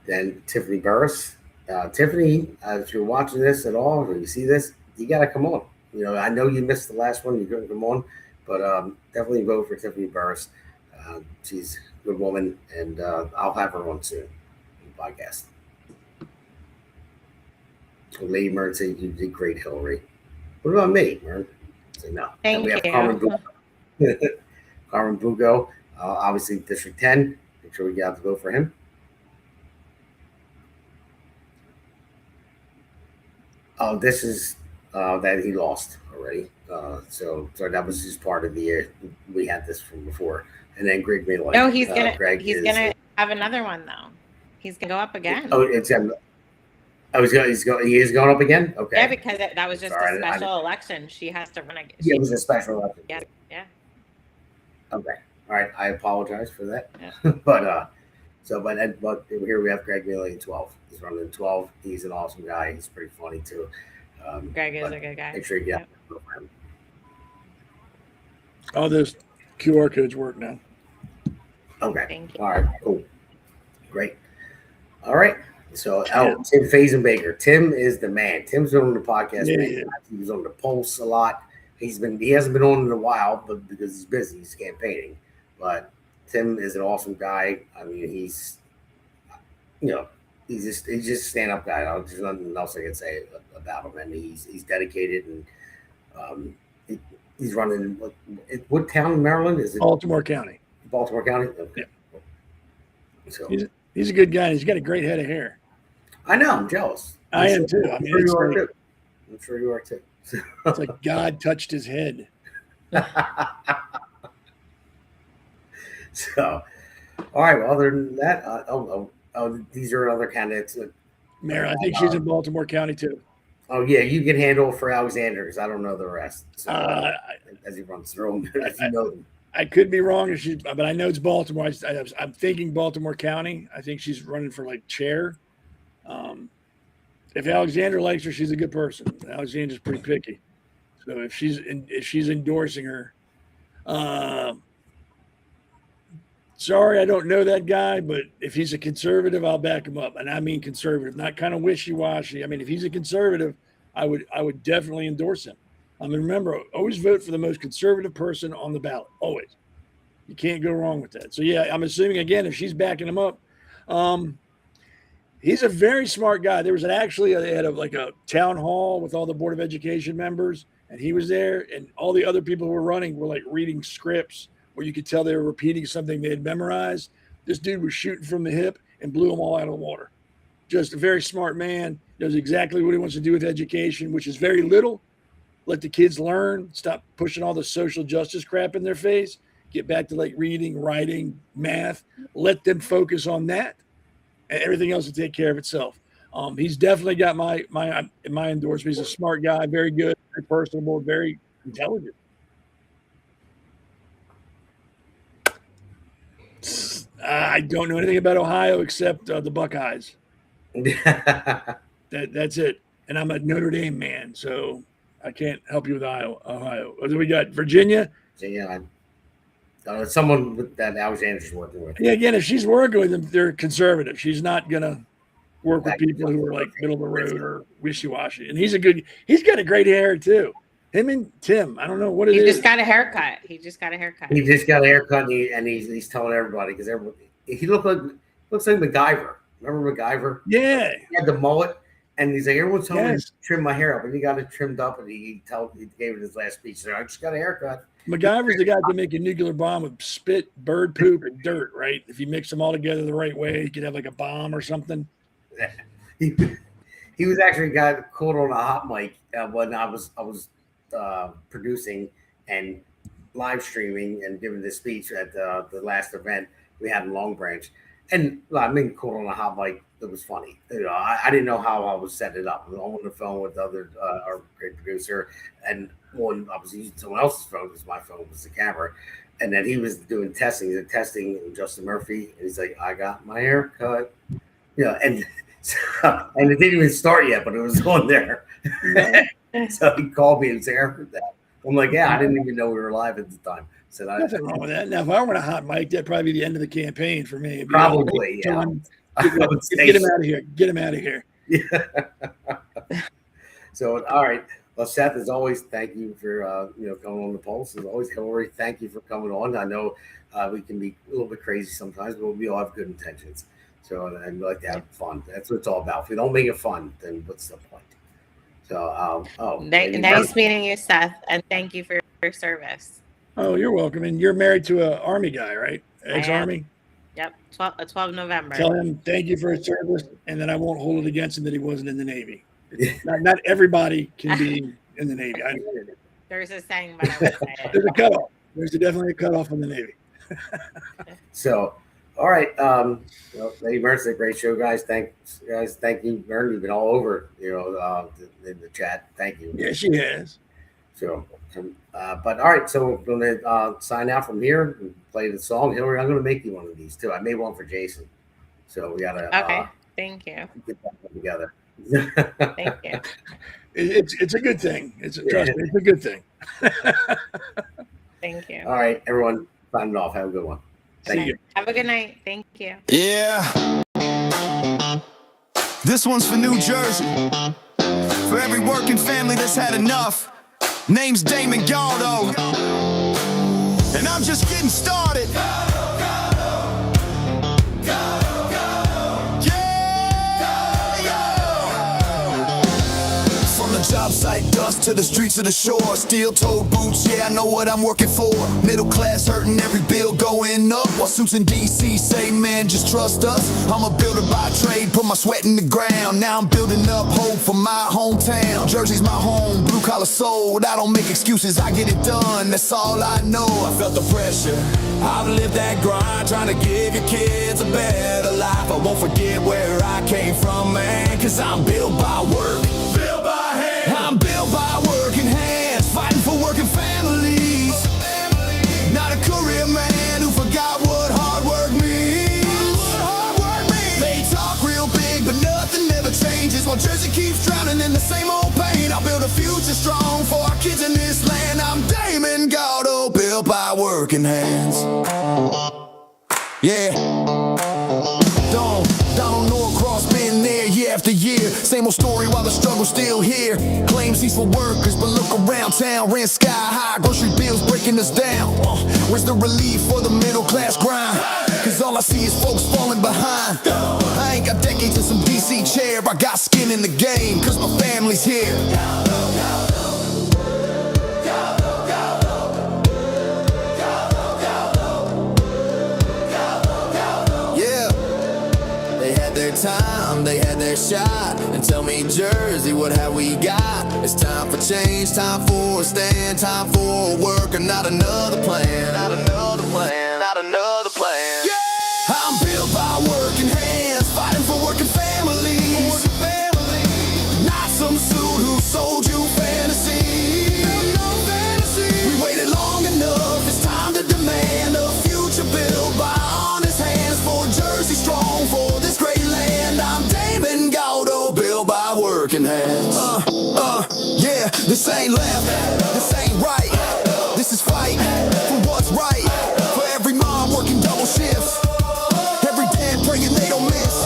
Speaker 2: Then Tiffany Burris. Tiffany, if you're watching this at all, or you see this, you got to come on. I know you missed the last one. You couldn't come on, but definitely vote for Tiffany Burris. She's a good woman, and I'll have her on soon on the podcast. Lady Mern said you did great, Hillary. What about me, Mern? So no.
Speaker 4: Thank
Speaker 2: we have
Speaker 4: you.
Speaker 2: Carmen Bugo, obviously District 10. Make sure we get out to vote for him. Oh, this is that he lost already. So that was just part of the year. We had this from before. And then Greg Miller.
Speaker 4: No, he's gonna have another one though. He's gonna go up again.
Speaker 2: Oh, he is going up again? Okay.
Speaker 4: Yeah, because that was just a special election. She has to run again.
Speaker 2: Yeah, it was a special election.
Speaker 4: Yeah.
Speaker 2: Okay. All right. I apologize for that. Yeah. But here we have Greg Miller in 12. He's running in 12. He's an awesome guy. He's pretty funny too.
Speaker 4: Greg is a good guy.
Speaker 2: Make sure you get out for him.
Speaker 5: All those QR codes work now.
Speaker 2: Okay.
Speaker 4: Thank you.
Speaker 2: All right. Cool. Great. All right. So, Tim Fazenbaker. Tim is the man. Tim's been on the podcast.
Speaker 5: Yeah.
Speaker 2: He was on the Pulse a lot. He hasn't been on in a while, but because he's busy, he's campaigning. But Tim is an awesome guy. I mean, he's just a stand-up guy. There's nothing else I can say about him. And he's dedicated, and he's running. What town in Maryland is it?
Speaker 5: Baltimore County.
Speaker 2: Baltimore County. Okay.
Speaker 5: Yeah.
Speaker 2: So
Speaker 5: he's a good guy. He's got a great head of hair.
Speaker 2: I know. I'm jealous.
Speaker 5: I am too. I mean,
Speaker 2: I'm sure you are too.
Speaker 5: It's like God touched his head.
Speaker 2: So, all right. Well, other than that, these are other candidates.
Speaker 5: Mayor, I think she's in Baltimore County too.
Speaker 2: Oh yeah, you can handle for Alexandra because I don't know the rest. So, as he runs through them, as you know them.
Speaker 5: I could be wrong, but I know it's Baltimore. I'm thinking Baltimore County. I think she's running for like chair. If Alexandra likes her, she's a good person. Alexandra's pretty picky, so if she's endorsing her, sorry, I don't know that guy, but if he's a conservative, I'll back him up. And I mean conservative, not kind of wishy-washy. I mean, if he's a conservative, I would definitely endorse him. I mean, remember, always vote for the most conservative person on the ballot. Always. You can't go wrong with that. So, yeah, I'm assuming, again, if she's backing him up, he's a very smart guy. There was they had a town hall with all the Board of Education members, and he was there, and all the other people who were running were like reading scripts where you could tell they were repeating something they had memorized. This dude was shooting from the hip and blew them all out of the water. Just a very smart man, knows exactly what he wants to do with education, which is very little. Let the kids learn, stop pushing all the social justice crap in their face, get back to like reading, writing, math, let them focus on that, and everything else will take care of itself. He's definitely got my endorsement. He's a smart guy, very good, very personable, very intelligent. I don't know anything about Ohio except the Buckeyes. That's it. And I'm a Notre Dame man, so I can't help you with Ohio. We got Virginia.
Speaker 2: Yeah, someone that Alexandra's working with.
Speaker 5: Yeah, again, if she's working with them, they're conservative. She's not gonna work with people who are like middle of the road or wishy-washy. And he's got a great hair too. Him and Tim, I don't know what it is.
Speaker 4: He just got a haircut. And he's
Speaker 2: telling everybody because he looks like MacGyver. Remember MacGyver?
Speaker 5: Yeah.
Speaker 2: He had the mullet, and he's like, everyone's telling me to trim my hair up, and he got it trimmed up, and he gave it his last speech. So I just got a haircut.
Speaker 5: MacGyver's the guy to make a nuclear bomb with spit, bird poop, and dirt, right? If you mix them all together the right way, you could have like a bomb or something.
Speaker 2: He was actually got caught on a hot mic when I was producing and live streaming and giving this speech at the last event we had in Long Branch. And I mean, caught on a hot mic. It was funny. I didn't know how I was setting it up. I was on the phone with our great producer, and I was using someone else's phone because my phone was the camera. And then he was doing testing. He's testing Justin Murphy, and he's like, "I got my hair cut." And it didn't even start yet, but it was on there. So he called me and said, "That." I'm like, "Yeah, I didn't even know we were live at the time." So
Speaker 5: nothing wrong with that. Now, if I were on a hot mic, that'd probably be the end of the campaign for me.
Speaker 2: Probably, yeah.
Speaker 5: Get him out of here. Get him out of here.
Speaker 2: Yeah. So, all right. Well, Seth, as always, thank you for coming on the Pulse. As always, Hillary, thank you for coming on. I know we can be a little bit crazy sometimes, but we all have good intentions. So, and we like to have fun. That's what it's all about. If we don't make it fun, then what's the point? So,
Speaker 4: nice meeting you, Seth, and thank you for your service.
Speaker 5: Oh, you're welcome. And you're married to an Army guy, right? Ex-Army?
Speaker 4: Yep, 12 November.
Speaker 5: Tell him thank you for his service, and then I won't hold it against him that he wasn't in the Navy. Not everybody can be in the Navy.
Speaker 4: There's a saying, but I won't say it.
Speaker 5: There's a cutoff. There's definitely a cutoff in the Navy.
Speaker 2: So, all right. Lady Mertz, a great show, guys. Thanks, guys. Thank you, Vern. You've been all over, in the chat. Thank you.
Speaker 5: Yeah, she has.
Speaker 2: So, but all right. So we're going to sign out from here and play the song. Hillary, I'm going to make you one of these too. I made one for Jason. So we got to.
Speaker 4: Okay. Thank you.
Speaker 2: Get that one together.
Speaker 4: Thank you.
Speaker 5: It's a good thing. Trust me, it's a good thing.
Speaker 4: Thank you.
Speaker 2: All right, everyone, signing off. Have a good one. Thank you.
Speaker 4: Have a good night. Thank you.
Speaker 12: Yeah. This one's for New Jersey. For every working family that's had enough. Name's Damon Galdo. And I'm just getting started. Job site dust to the streets of the shore. Steel-toed boots, yeah, I know what I'm working for. Middle class hurting, every bill going up. While suits in D.C. say, man, just trust us. I'm a builder by trade, put my sweat in the ground. Now I'm building up hope for my hometown. Jersey's my home, blue-collar soul. I don't make excuses, I get it done, that's all I know. I felt the pressure, I've lived that grind, trying to give your kids a better life. I won't forget where I came from, man, cause I'm built by work. I'm built by working hands, fighting for working families. Not a career man who forgot what hard work means. They talk real big, but nothing ever changes. While Jersey keeps drowning in the same old pain, I'll build a future strong for our kids in this land. I'm Damon Galdo, built by working hands. Yeah. Donald Norcross been there year after year. Same old story while the struggle's still here. Claims he's for workers, but look around town. Rent sky high, grocery bills breaking us down. Where's the relief for the middle class grind? Cause all I see is folks falling behind. I ain't got decades in some DC chair. I got skin in the game, cause my family's here. Time, they had their shot, and tell me, Jersey, what have we got? It's time for change, time for a stand, time for a work, and not another plan, not another plan, not another plan. Yeah! I'm built by working hands, fighting for working families. Not some suit who sold you fantasy. We waited long enough, it's time to demand a future built by honest hands for Jersey strong, for this great land. I'm Damon, Galdo, built by working hands. Yeah, this ain't left, this ain't right. This is fight for what's right. For every mom working double shifts, every dad praying they don't miss.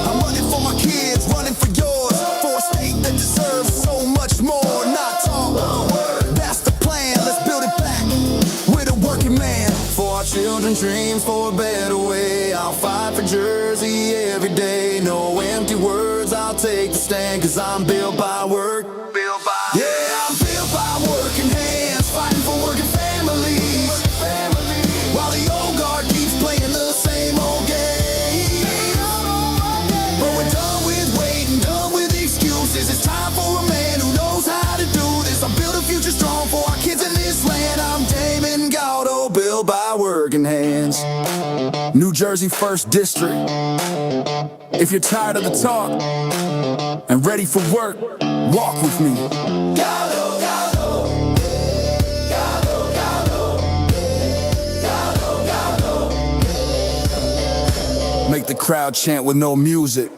Speaker 12: I'm running for my kids, running for yours, for a state that deserves so much more. Not talk, that's the plan. Let's build it back with a working man. For our children's dreams, for a better way. I'll fight for Jersey every day. No empty words, I'll take the stand. Cause I'm built by work. Yeah, I'm built by working hands, fighting for working families. While the old guard keeps playing the same old game. But we're done with waiting, done with excuses. It's time for a man who knows how to do this. I'll build a future strong for our kids in this land. I'm Damon, Galdo, built by working hands. New Jersey 1st District. If you're tired of the talk and ready for work, walk with me. Galdo, Galdo. Galdo, Galdo. Galdo, Galdo. Make the crowd chant with no music.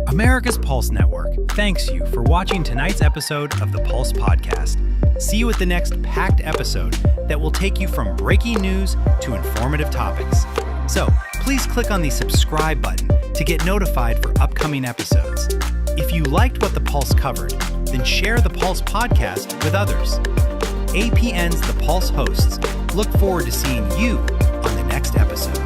Speaker 1: America's Pulse Network thanks you for watching tonight's episode of the Pulse Podcast. See you at the next packed episode that will take you from breaking news to informative topics. So please click on the subscribe button to get notified for upcoming episodes. If you liked what the Pulse covered, then share the Pulse Podcast with others. APN's The Pulse hosts look forward to seeing you on the next episode.